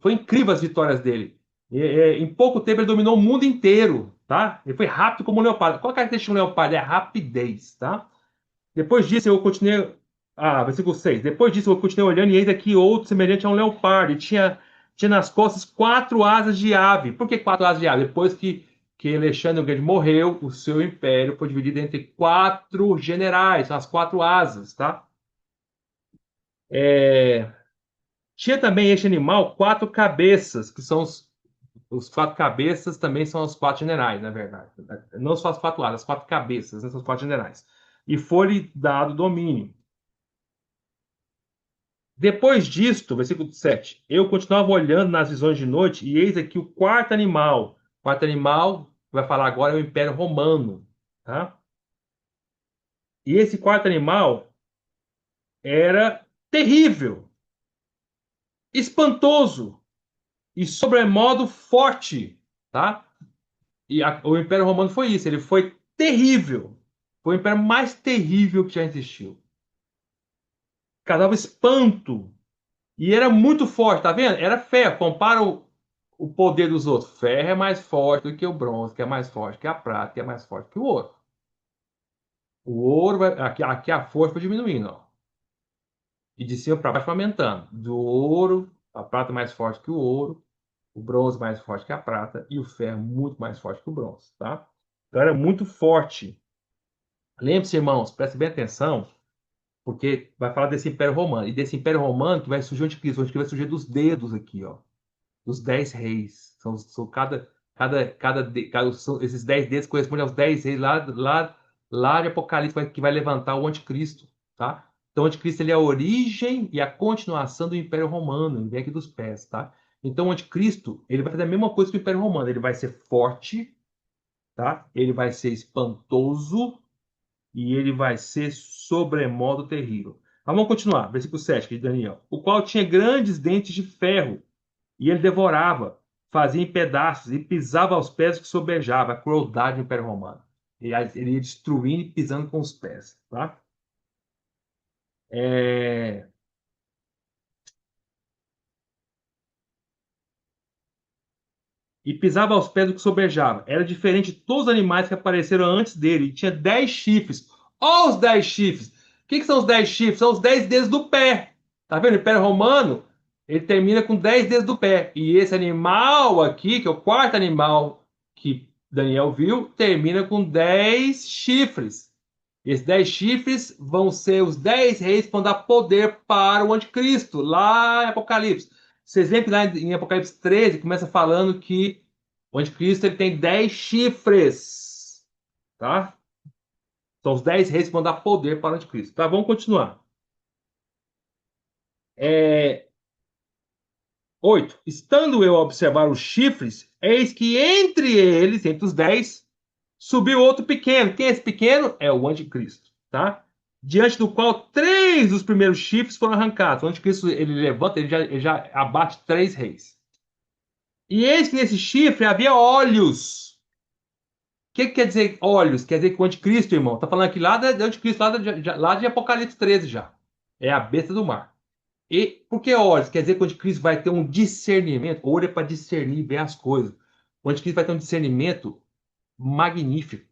Foi incrível as vitórias dele. Em pouco tempo ele dominou o mundo inteiro, tá? Ele foi rápido como um leopardo. Qual a característica de um leopardo? É a rapidez, tá? Depois disso eu continuei. Versículo 6. Depois disso, eu continuei olhando, e eis aqui outro semelhante a um leopardo. E tinha nas costas quatro asas de ave. Por que quatro asas de ave? Depois que Alexandre o Grande morreu, o seu império foi dividido entre quatro generais, são as quatro asas, tá? É, Tinha também este animal quatro cabeças, que são os quatro cabeças também são os quatro generais, na verdade. Não só as quatro asas, as quatro cabeças, né, são os quatro generais. E foi-lhe dado domínio. Depois disto, versículo 7, eu continuava olhando nas visões de noite, e eis aqui o quarto animal. O quarto animal, que vai falar agora, é o Império Romano. Tá? E esse quarto animal era terrível, espantoso e sobremodo forte. Tá? O Império Romano foi isso, ele foi terrível. Foi o império mais terrível que já existiu. Causava espanto. E era muito forte, tá vendo? Era ferro. Compara o poder dos outros. Ferro é mais forte do que o bronze, que é mais forte que a prata, que é mais forte que o ouro. O ouro, aqui a força vai diminuindo, ó. E de cima para baixo vai aumentando. Do ouro, a prata é mais forte que o ouro, o bronze mais forte que a prata e o ferro muito mais forte que o bronze, tá? Então era muito forte. Lembre-se, irmãos, preste bem atenção, porque vai falar desse Império Romano. E desse Império Romano que vai surgir o anticristo. O anticristo vai surgir dos dedos aqui, ó. Dos 10 reis. São esses 10 dedos correspondem aos 10 reis lá de Apocalipse que vai levantar o anticristo, tá? Então o anticristo ele é a origem e a continuação do Império Romano, ele vem aqui dos pés, tá? Então o anticristo, ele vai fazer a mesma coisa que o Império Romano, ele vai ser forte, tá? Ele vai ser espantoso e ele vai ser sobremodo terrível. Mas vamos continuar, versículo 7 de Daniel. O qual tinha grandes dentes de ferro, e ele devorava, fazia em pedaços e pisava aos pés que sobejava, a crueldade do Império Romano. Ele ia destruindo e pisando com os pés. Tá? É, e pisava aos pés do que sobejava. Era diferente de todos os animais que apareceram antes dele. E tinha 10 chifres. Olha os 10 chifres! O que são os 10 chifres? São os 10 dedos do pé. Tá vendo? O Império Romano, ele termina com 10 dedos do pé. E esse animal aqui, que é o quarto animal que Daniel viu, termina com 10 chifres. Esses 10 chifres vão ser os 10 reis que vão dar poder para o anticristo, lá em Apocalipse. Vocês veem que lá em Apocalipse 13 começa falando que o anticristo ele tem 10 chifres. Tá? São os 10 reis que vão dar poder para o anticristo. Tá, vamos continuar. É, 8. Estando eu a observar os chifres, eis que entre eles, entre os 10, subiu outro pequeno. Quem é esse pequeno? É o anticristo. Tá? Diante do qual três dos primeiros chifres foram arrancados. O anticristo ele levanta, ele já abate três reis. E eis que nesse chifre havia olhos. O que quer dizer olhos? Quer dizer que o anticristo, irmão, está falando aqui lá do anticristo, lá de Apocalipse 13 já. É a besta do mar. E por que olhos? Quer dizer que o anticristo vai ter um discernimento. Olho é para discernir, ver as coisas. O anticristo vai ter um discernimento magnífico.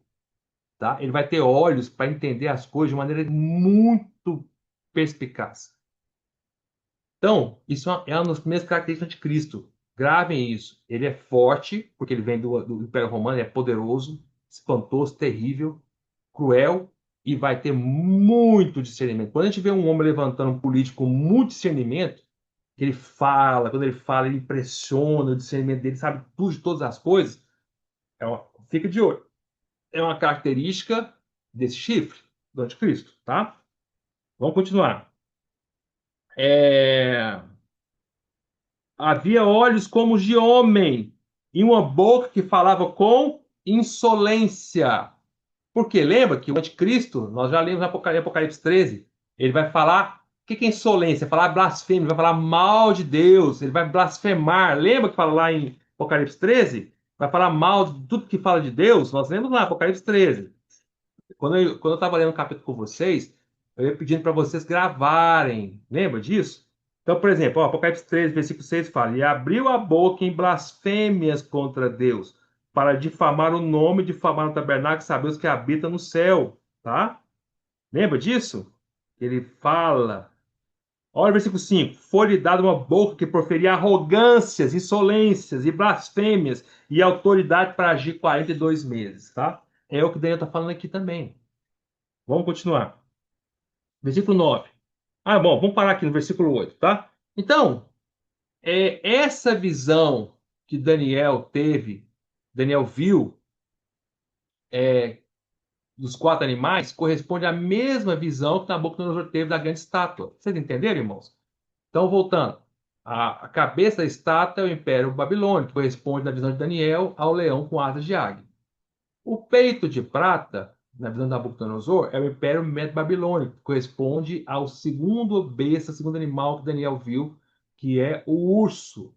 Tá? Ele vai ter olhos para entender as coisas de maneira muito perspicaz. Então, isso é uma das primeiras características de Cristo. Gravem isso. Ele é forte, porque ele vem do Império Romano, ele é poderoso, espantoso, terrível, cruel e vai ter muito discernimento. Quando a gente vê um homem levantando um político com muito discernimento, que ele fala, quando ele fala, ele impressiona, o discernimento dele sabe tudo de todas as coisas, fica de olho. É uma característica desse chifre do anticristo, tá? Vamos continuar. É... Havia olhos como os de homem e uma boca que falava com insolência. Porque lembra que o anticristo, nós já lemos em Apocalipse 13, ele vai falar, o que é insolência? Falar blasfêmia, vai falar mal de Deus, ele vai blasfemar. Lembra que fala lá em Apocalipse 13? Vai falar mal de tudo que fala de Deus? Nós lemos lá, Apocalipse 13. Quando eu estava lendo o capítulo com vocês, eu ia pedindo para vocês gravarem. Lembra disso? Então, por exemplo, ó, Apocalipse 13, versículo 6 fala: E abriu a boca em blasfêmias contra Deus, para difamar o nome, difamar o tabernáculo, saber os que habitam no céu. Tá? Lembra disso? Ele fala. Olha o versículo 5. Foi-lhe dada uma boca que proferia arrogâncias, insolências e blasfêmias e autoridade para agir 42 meses, tá? É o que o Daniel está falando aqui também. Vamos continuar. Versículo 9. Ah, bom, vamos parar aqui no versículo 8, tá? Então, essa visão que Daniel teve, Daniel viu, dos quatro animais, corresponde à mesma visão que Nabucodonosor teve da grande estátua. Vocês entenderam, irmãos? Então, voltando. A cabeça da estátua é o Império Babilônico, que corresponde, na visão de Daniel, ao leão com asas de águia. O peito de prata, na visão de Nabucodonosor, é o Império Medo-Babilônico, que corresponde ao segundo besta, segundo animal que Daniel viu, que é o urso,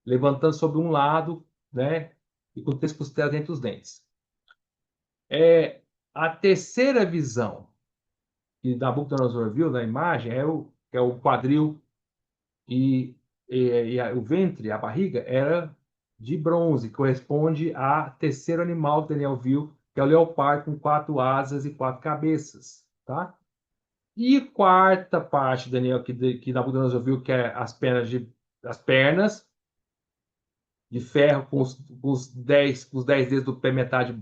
levantando sobre um lado, né, e com três costelas entre os dentes. A terceira visão que Nabucodonosor viu na imagem é o quadril e, o ventre, a barriga, era de bronze, que corresponde a terceiro animal que Daniel viu, que é o leopardo com quatro asas e quatro cabeças, tá? E quarta parte, Daniel, que Nabucodonosor viu, que é as pernas de ferro com os 10 dedos do pé, metade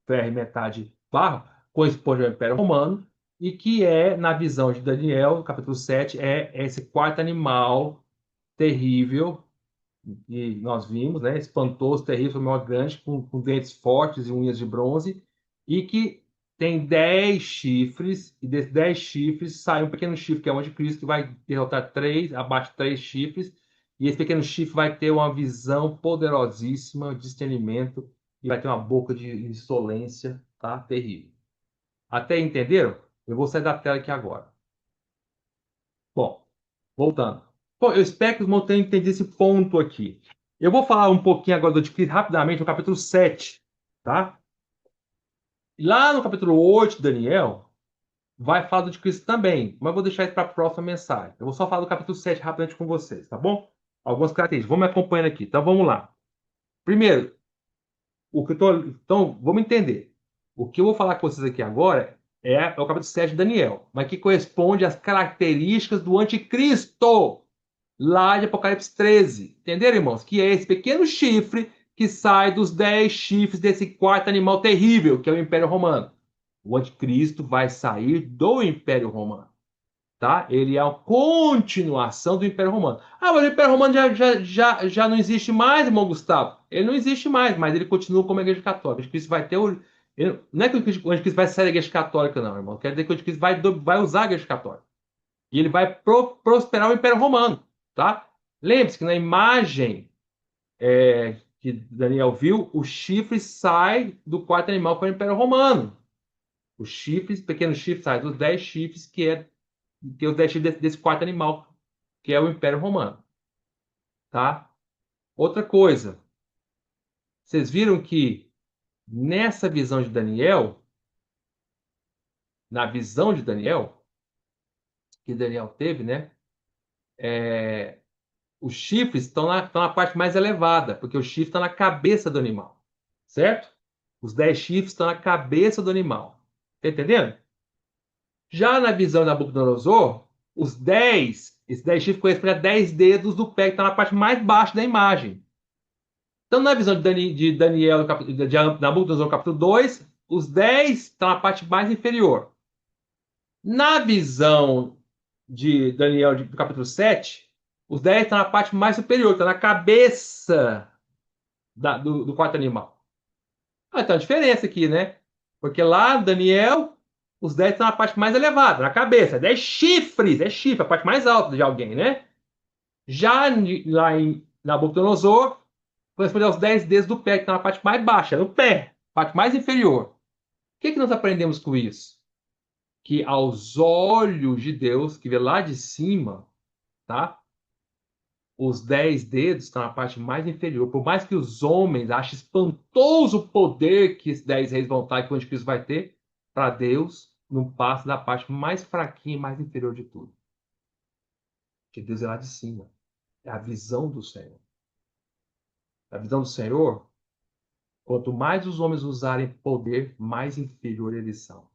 ferro e metade barro, corresponde ao Império Romano, e que na visão de Daniel, capítulo 7, é esse quarto animal terrível, e nós vimos, né? Espantoso, terrível, maior grande, com dentes fortes e unhas de bronze, e que tem 10 chifres, e desses 10 chifres sai um pequeno chifre, que é o anticristo, que vai derrotar abate 3 chifres, e esse pequeno chifre vai ter uma visão poderosíssima, discernimento, e vai ter uma boca de insolência, tá? Terrível. Até entenderam? Eu vou sair da tela aqui agora. Bom, voltando. Pô, eu espero que os irmãos tenham entendido esse ponto aqui. Eu vou falar um pouquinho agora do anticristo rapidamente no capítulo 7, tá? Lá no capítulo 8 de Daniel, vai falar do anticristo também, mas eu vou deixar isso para a próxima mensagem. Eu vou só falar do capítulo 7 rapidamente com vocês, tá bom? Algumas características. Vamos me acompanhando aqui. Então vamos lá. Primeiro, então, vamos entender. O que eu vou falar com vocês aqui agora é o capítulo 7 de Daniel, mas que corresponde às características do anticristo, lá de Apocalipse 13. Entenderam, irmãos? Que é esse pequeno chifre que sai dos 10 chifres desse quarto animal terrível, que é o Império Romano. O anticristo vai sair do Império Romano. Tá? Ele é a continuação do Império Romano. Ah, mas o Império Romano já não existe mais, irmão Gustavo. Ele não existe mais, mas ele continua como a Igreja Católica. O anticristo vai ter não é que o anticristo vai sair da Igreja Católica, não, irmão. Quer dizer que o anticristo vai usar a Igreja Católica. E ele vai prosperar o Império Romano. Tá? Lembre-se que na imagem que Daniel viu, o chifre sai do quarto animal para o Império Romano. Os chifres, pequenos chifres, saem dos 10 chifres que os 10 chifres desse quarto animal, que é o Império Romano. Tá? Outra coisa, vocês viram que nessa visão de Daniel, na visão de Daniel, que Daniel teve, né? Os chifres estão na parte mais elevada, porque o chifre está na cabeça do animal. Certo? Os 10 chifres estão na cabeça do animal. Tá entendendo? Já na visão de Nabucodonosor, esses 10 chifres correspondem a 10 dedos do pé, que está na parte mais baixa da imagem. Então, na visão de Daniel, de Nabucodonosor, capítulo 2, os 10 estão na parte mais inferior. Na visão de Daniel, do capítulo 7, os 10 estão na parte mais superior, estão na cabeça do quarto animal. Ah, então, a diferença aqui, né? Porque lá, Daniel, os 10 estão na parte mais elevada, na cabeça. 10 chifres, é chifre, a parte mais alta de alguém, né? Já lá em Nabucodonosor, corresponde aos 10 dedos do pé, que estão na parte mais baixa, no pé, parte mais inferior. O que nós aprendemos com isso? Que aos olhos de Deus, que vê lá de cima, tá? Os 10 dedos estão na parte mais inferior. Por mais que os homens achem espantoso o poder que esses 10 reis vão estar e que o anticristo vai ter, para Deus não passa da parte mais fraquinha e mais inferior de tudo. Que Deus é lá de cima. É a visão do Senhor. A visão do Senhor, quanto mais os homens usarem poder, mais inferior eles são.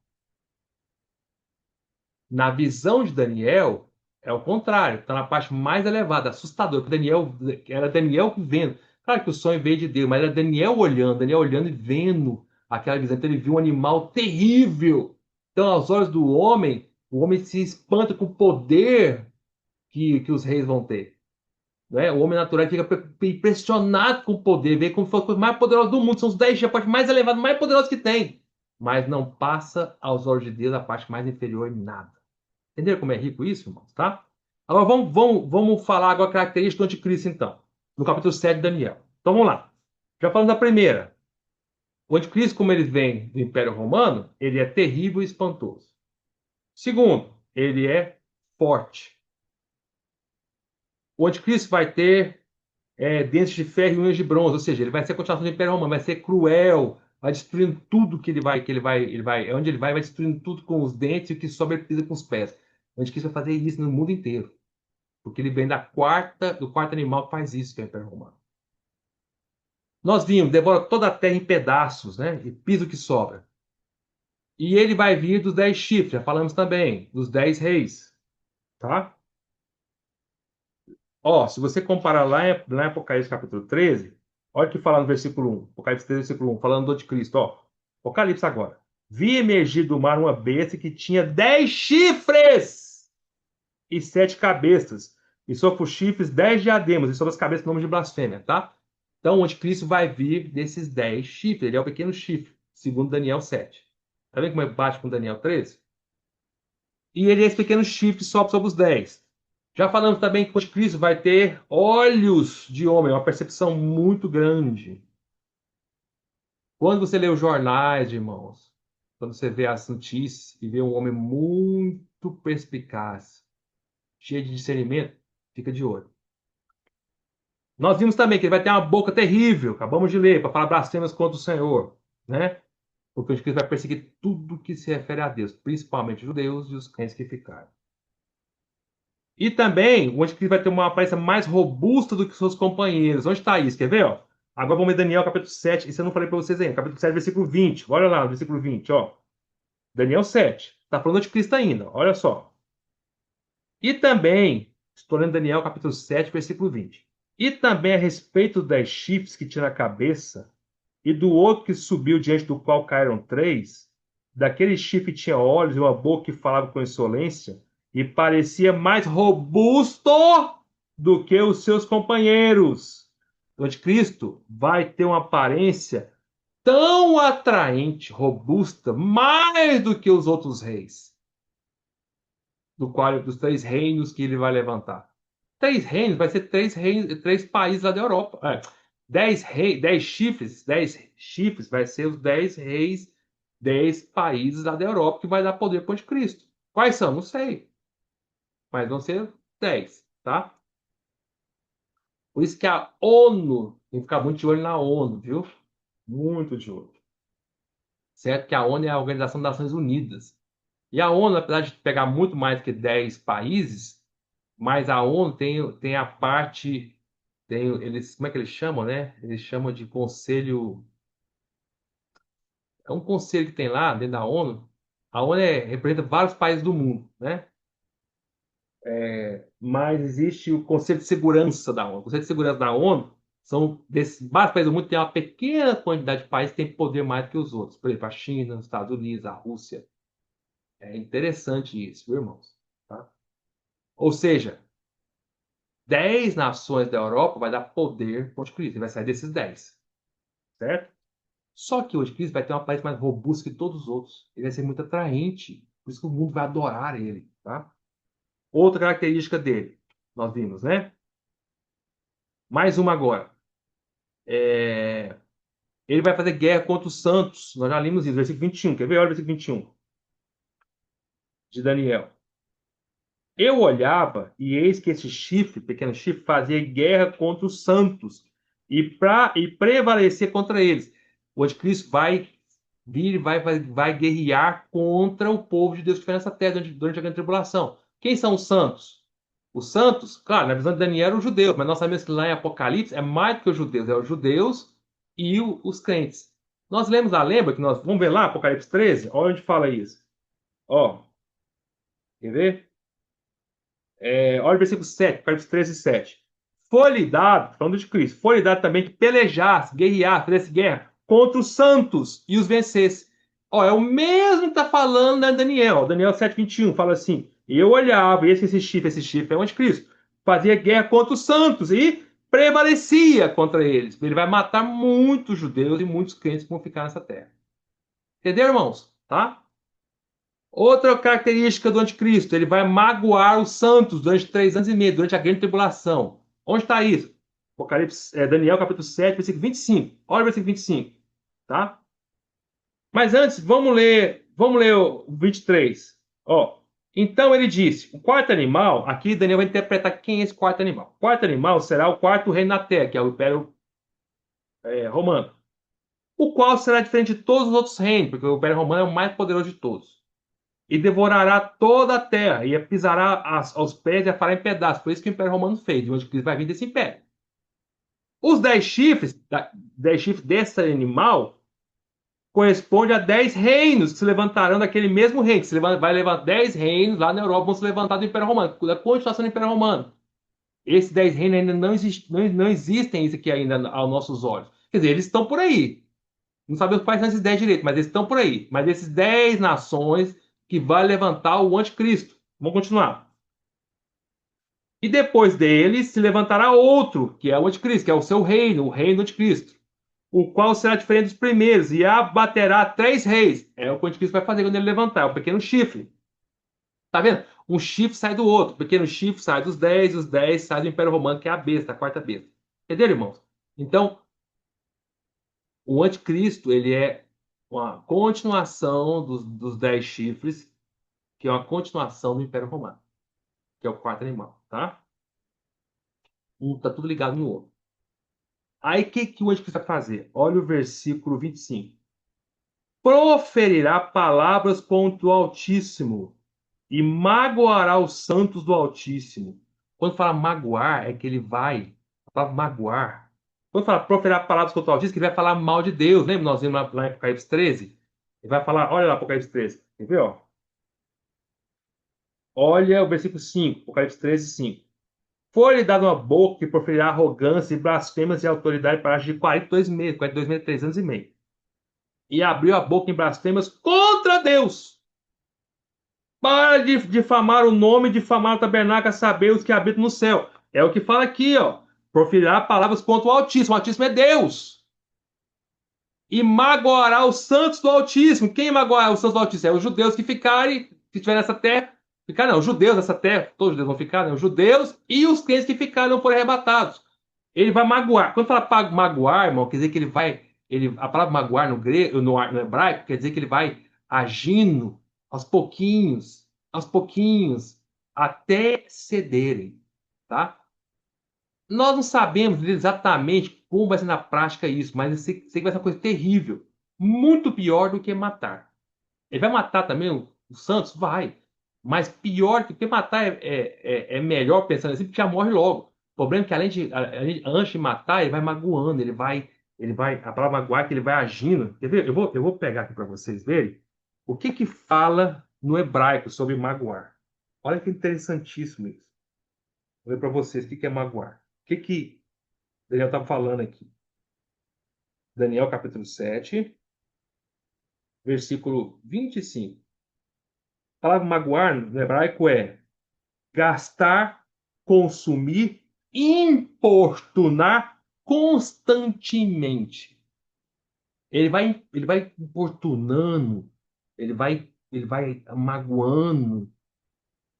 Na visão de Daniel, é o contrário, está na parte mais elevada, assustador. Porque Daniel era Daniel vendo. Claro que o sonho veio de Deus, mas era Daniel olhando e vendo aquela visão. Então ele viu um animal terrível. Então, aos olhos do homem, o homem se espanta com o poder que os reis vão ter. Né? O homem natural fica impressionado com o poder, vê como se fosse a coisa mais poderosa do mundo. São os 10 a parte mais elevada, mais poderosa que tem. Mas não passa aos olhos de Deus a parte mais inferior em nada. Entenderam como é rico isso, irmãos? Tá? Agora vamos falar agora a característica do anticristo, então. No capítulo 7 de Daniel. Então vamos lá. Já falamos da primeira. O anticristo, como ele vem do Império Romano, ele é terrível e espantoso. Segundo, ele é forte. O anticristo vai ter dentes de ferro e unhas de bronze, ou seja, ele vai ser a continuação do Império Romano, vai ser cruel, vai destruindo tudo onde ele vai destruindo tudo com os dentes e o que sobra ele pisa com os pés. O anticristo vai fazer isso no mundo inteiro. Porque ele vem do quarto animal que faz isso, que é o Império Romano. Nós vimos, devora toda a terra em pedaços, né? E pisa o que sobra. E ele vai vir dos 10 chifres, já falamos também, dos 10 reis. Tá? Ó, se você comparar lá em Apocalipse capítulo 13, olha o que fala no versículo 1. Apocalipse 13, versículo 1, falando do anticristo, ó. Apocalipse agora. Vi emergir do mar uma besta que tinha 10 chifres e 7 cabeças, e sobre os chifres 10 diademas, e sobre as cabeças nomes de blasfêmia, tá? Então o anticristo vai vir desses 10 chifres, ele é o pequeno chifre, segundo Daniel 7. Tá vendo como é bate com Daniel 13? E ele é esse pequeno chifre sobe sobre os 10. Já falamos também que o anticristo vai ter olhos de homem, uma percepção muito grande. Quando você lê os jornais, irmãos, quando você vê as notícias e vê um homem muito perspicaz, cheio de discernimento, fica de olho. Nós vimos também que ele vai ter uma boca terrível, acabamos de ler, para falar blasfêmias contra o Senhor, né? Porque o anticristo vai perseguir tudo que se refere a Deus, principalmente os judeus e os crentes que ficaram. E também o anticristo vai ter uma aparência mais robusta do que seus companheiros. Onde está isso? Quer ver? Ó? Agora vamos ver Daniel capítulo 7. Isso eu não falei para vocês ainda. Capítulo 7, versículo 20. Olha lá no versículo 20. Ó. Daniel 7. Está falando do anticristo ainda. Olha só. E também, estou lendo Daniel capítulo 7, versículo 20. E também a respeito das chifres que tinha na cabeça, e do outro que subiu diante do qual caíram três, daquele chifre tinha olhos e uma boca que falava com insolência, e parecia mais robusto do que os seus companheiros. O anticristo vai ter uma aparência tão atraente, robusta, mais do que os outros reis, dos 3 reinos que ele vai levantar. 3 reinos vai ser 3 reinos, 3 países lá da Europa. 10 chifres vai ser os 10 reis, 10 países lá da Europa que vai dar poder para o anticristo. Quais são? Não sei. Mas vão ser 10, tá? Por isso que a ONU tem que ficar muito de olho na ONU, viu? Muito de olho. Certo? Que a ONU é a Organização das Nações Unidas. E a ONU, apesar de pegar muito mais que 10 países, mas a ONU tem a parte. Eles, como é que eles chamam, né? Eles chamam de conselho. É um conselho que tem lá dentro da ONU. A ONU representa vários países do mundo, né? Mas existe o Conselho de Segurança da ONU. O Conselho de Segurança da ONU são desses vários países do mundo, tem uma pequena quantidade de países que tem poder mais do que os outros. Por exemplo, a China, os Estados Unidos, a Rússia. É interessante isso, viu, irmãos? Tá? Ou seja, 10 nações da Europa vai dar poder para o anticristo. Ele vai sair desses 10. Certo? Só que o anticristo vai ter uma aparência mais robusta que todos os outros. Ele vai ser muito atraente. Por isso que o mundo vai adorar ele. Tá? Outra característica dele, nós vimos, né? Mais uma agora. Ele vai fazer guerra contra os santos. Nós já lemos isso, versículo 21. Quer ver? Olha o versículo 21 de Daniel. Eu olhava e eis que esse chifre, pequeno chifre, fazia guerra contra os santos e prevalecer contra eles. O anticristo vai vir e vai guerrear contra o povo de Deus que foi nessa terra durante a grande tribulação. Quem são os santos? Os santos, claro, na visão de Daniel eram os judeus, mas nós sabemos que lá em Apocalipse é mais do que os judeus, é os judeus e os crentes. Nós lembra que nós, vamos ver lá, Apocalipse 13, olha onde fala isso. Ó, Quer ver? Olha o versículo 7, Apocalipse 13, 7. Foi-lhe dado, falando de Cristo, foi-lhe dado também que pelejasse, guerreasse, fizesse guerra contra os santos e os vencesse. Ó, é o mesmo que está falando em Daniel. Daniel 7:21 fala assim: e eu olhava, e esse chifre é o anticristo, fazia guerra contra os santos e prevalecia contra eles. Ele vai matar muitos judeus e muitos crentes que vão ficar nessa terra. Entendeu, irmãos? Tá? Outra característica do anticristo, ele vai magoar os santos durante 3 anos e meio, durante a grande tribulação. Onde está isso? Apocalipse, Daniel capítulo 7, versículo 25. Olha o versículo 25, tá? Mas antes, vamos ler o 23. Ó, então ele disse, o quarto animal, aqui Daniel vai interpretar quem é esse quarto animal. O quarto animal será o quarto reino na terra, que é o Império Romano, o qual será diferente de todos os outros reinos, porque o Império Romano é o mais poderoso de todos. E devorará toda a terra, e a pisará aos pés e a fará em pedaços. Foi isso que o Império Romano fez, de onde Cristo vai vir desse império. Os 10 chifres desse animal correspondem a 10 reinos que se levantarão daquele mesmo reino. Que vai levar 10 reinos lá na Europa, vão se levantar do Império Romano, da continuação do Império Romano. Esses 10 reinos ainda não existem isso aqui ainda aos nossos olhos. Quer dizer, eles estão por aí. Não sabemos quais são esses 10 direitos, mas eles estão por aí. Mas esses 10 nações que vai levantar o anticristo. Vamos continuar. E depois dele se levantará outro, que é o anticristo, que é o seu reino, o reino do anticristo, o qual será diferente dos primeiros, e abaterá 3 reis. É o que o anticristo vai fazer quando ele levantar, o pequeno chifre. Tá vendo? Um chifre sai do outro, o pequeno chifre sai dos 10, os 10 saem do Império Romano, que é a besta, a quarta besta. Entenderam, irmãos? Então, o anticristo, ele é uma continuação dos 10 chifres, que é uma continuação do Império Romano, que é o quarto animal, tá? Um tá tudo ligado no outro. Aí o que o anticristo vai fazer? Olha o versículo 25. Proferirá palavras contra o Altíssimo e magoará os santos do Altíssimo. Quando fala magoar, é que ele vai. A palavra magoar. Quando fala proferir palavras contra o Altíssimo, ele vai falar mal de Deus. Lembra? Nós vimos lá em Apocalipse 13? Ele vai falar, olha lá, Apocalipse 13. Quer ver? Ó? Olha o versículo 5, Apocalipse 13, 5. Foi-lhe dado uma boca que proferirá arrogância e blasfemas e autoridade para agir 42 meses, 3 anos e meio. E abriu a boca em blasfemas contra Deus, para difamar o nome, difamar o tabernáculo, a saber os que habitam no céu. É o que fala aqui, ó. Proferirá palavras contra o Altíssimo. O Altíssimo é Deus. E magoará os santos do Altíssimo. Quem magoará os santos do Altíssimo? É os judeus que ficarem, que estiverem nessa terra. Ficar não, os judeus nessa terra, todos os judeus vão ficar, né? Os judeus e os crentes que ficaram não forem arrebatados. Ele vai magoar. Quando fala magoar, irmão, quer dizer que ele vai. A palavra magoar no grego, no hebraico, quer dizer que ele vai agindo aos pouquinhos, até cederem. Tá? Nós não sabemos exatamente como vai ser na prática isso, mas eu sei que vai ser uma coisa terrível. Muito pior do que matar. Ele vai matar também o Santos? Vai. Mas pior que porque matar é melhor pensando assim, porque já morre logo. O problema é que antes de matar, ele vai magoando, a palavra magoar é que ele vai agindo. Quer ver? Eu vou pegar aqui para vocês verem o que fala no hebraico sobre magoar. Olha que interessantíssimo isso. Vou ler para vocês o que é magoar. O que Daniel está falando aqui? Daniel capítulo 7, versículo 25. A palavra magoar no hebraico é gastar, consumir, importunar constantemente. Ele vai importunando, ele vai magoando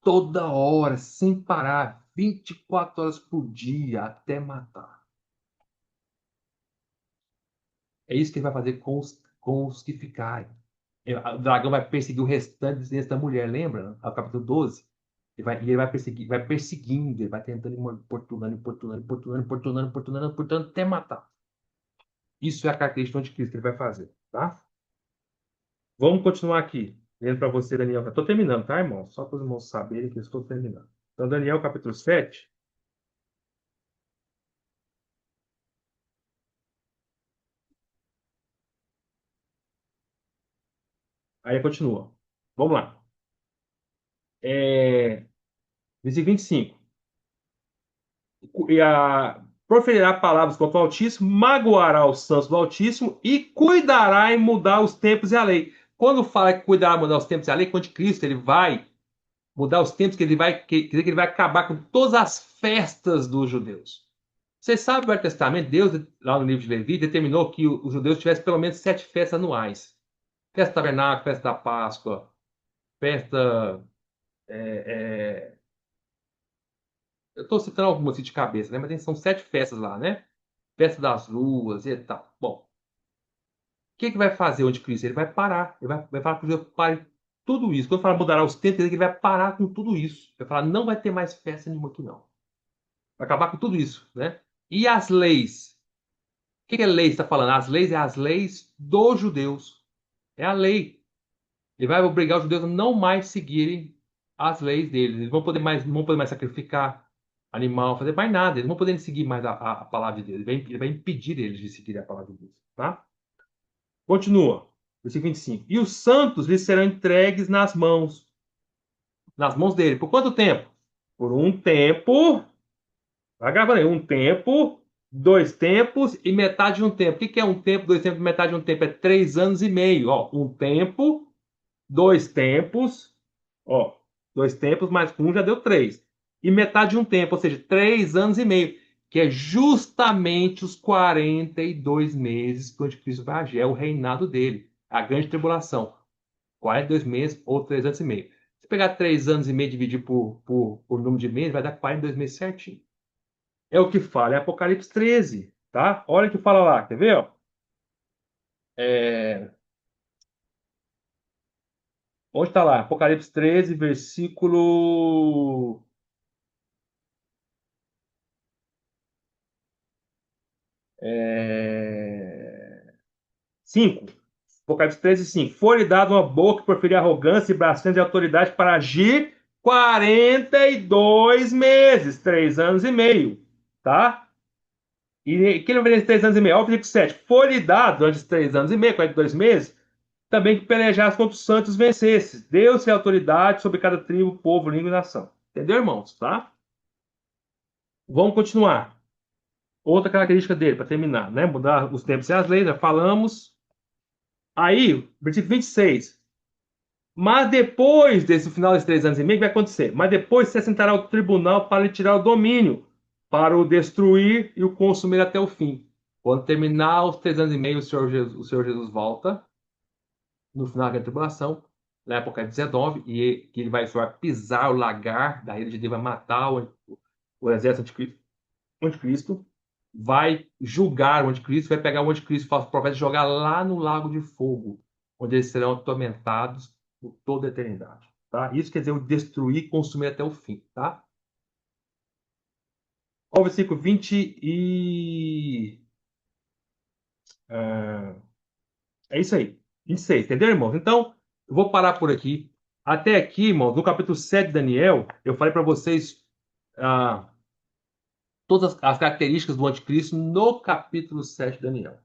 toda hora, sem parar, 24 horas por dia, até matar. É isso que ele vai fazer com os que ficarem. O dragão vai perseguir o restante da descendência da mulher, lembra? No capítulo 12. E ele vai perseguir, vai perseguindo, ele vai tentando importunando, importunando, importunando, importunando, importunando, importunando, até matar. Isso é a característica do anticristo que ele vai fazer, tá? Vamos continuar aqui. Lendo para você, Daniel. Estou terminando, tá, irmão? Só para os irmãos saberem que eu estou terminando. Então, Daniel, capítulo 7. Aí continua. Vamos lá. Versículo 25. Proferirá palavras contra o Altíssimo, magoará os santos do Altíssimo e cuidará em mudar os tempos e a lei. Quando fala que cuidará em mudar os tempos e a lei, quando Cristo ele vai mudar os tempos, quer dizer que ele vai acabar com todas as festas dos judeus. Você sabe, no Velho Testamento, Deus, lá no livro de Levi, determinou que os judeus tivessem pelo menos 7 festas anuais. Festa do Tabernáculo, festa da Páscoa, festa. é, é, eu estou citando algumas aqui de cabeça, né? Mas são 7 festas lá, né? Festa das luas e tal. Bom, o que vai fazer o anticristo? Ele vai parar. Vai falar que o judeu pare tudo isso. Quando fala mudará os tempos, ele vai parar com tudo isso. Vai falar, não vai ter mais festa nenhuma aqui, não. Vai acabar com tudo isso, né? E as leis? O que é lei está falando? As leis é as leis dos judeus. É a lei. Ele vai obrigar os judeus a não mais seguirem as leis deles. Eles não vão poder mais sacrificar animal, fazer mais nada. Eles não vão poder seguir mais a palavra de Deus. Ele vai impedir eles de seguir a palavra de Deus. Tá? Continua. Versículo 25. E os santos lhes serão entregues nas mãos dele. Por quanto tempo? Por um tempo. Vai gravando aí. Um tempo, 2 tempos e metade de um tempo. O que é um tempo, 2 tempos e metade de um tempo? É 3 anos e meio. Ó, um tempo, 2 tempos. Ó, 2 tempos mais um já deu 3. E metade de um tempo, ou seja, 3 anos e meio. Que é justamente os 42 meses que o anticristo vai agir. É o reinado dele. A grande tribulação. 42 meses ou 3 anos e meio. Se pegar 3 anos e meio e dividir por número de meses, vai dar 42 meses certinho. É o que fala, é Apocalipse 13, tá? Olha o que fala lá, quer ver? Ó? É... Onde está lá? Apocalipse 13, versículo 5. Apocalipse 13, 5. Foi-lhe dado uma boca que proferia arrogância e blasfêmia de autoridade para agir 42 meses, 3 anos e meio, tá? E que ele obedece 3 anos e meio. Ó, o versículo 7. Foi-lhe dado, durante os 3 anos e meio, 42 meses, também que pelejasse contra os santos vencesse. Deus tem autoridade sobre cada tribo, povo, língua e nação. Entendeu, irmãos? Tá? Vamos continuar. Outra característica dele, para terminar, né? Mudar os tempos e as leis, já falamos. Aí, versículo 26. Mas depois desse final desses 3 anos e meio, o que vai acontecer? Mas depois se assentará o tribunal para lhe tirar o domínio, para o destruir e o consumir até o fim. Quando terminar os 3 anos e meio, o Senhor Jesus volta no final da tribulação, na época de 19, e que ele vai pisar o lagar da ilha de Deus, vai matar o exército anticristo, o anticristo, vai julgar o anticristo, vai pegar o anticristo, o falso profeta, e jogar lá no lago de fogo, onde eles serão atormentados por toda a eternidade. Tá? Isso quer dizer o destruir, consumir até o fim. Tá? Olha o versículo 20 e... É isso aí. 26, entendeu, irmãos? Então, eu vou parar por aqui. Até aqui, irmãos, no capítulo 7 de Daniel, eu falei para vocês ah, todas as características do anticristo no capítulo 7 de Daniel.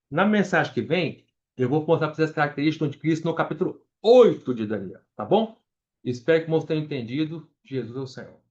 Na mensagem que vem, eu vou mostrar para vocês as características do anticristo no capítulo 8 de Daniel, tá bom? Espero que vocês tenham entendido. Jesus é o Senhor.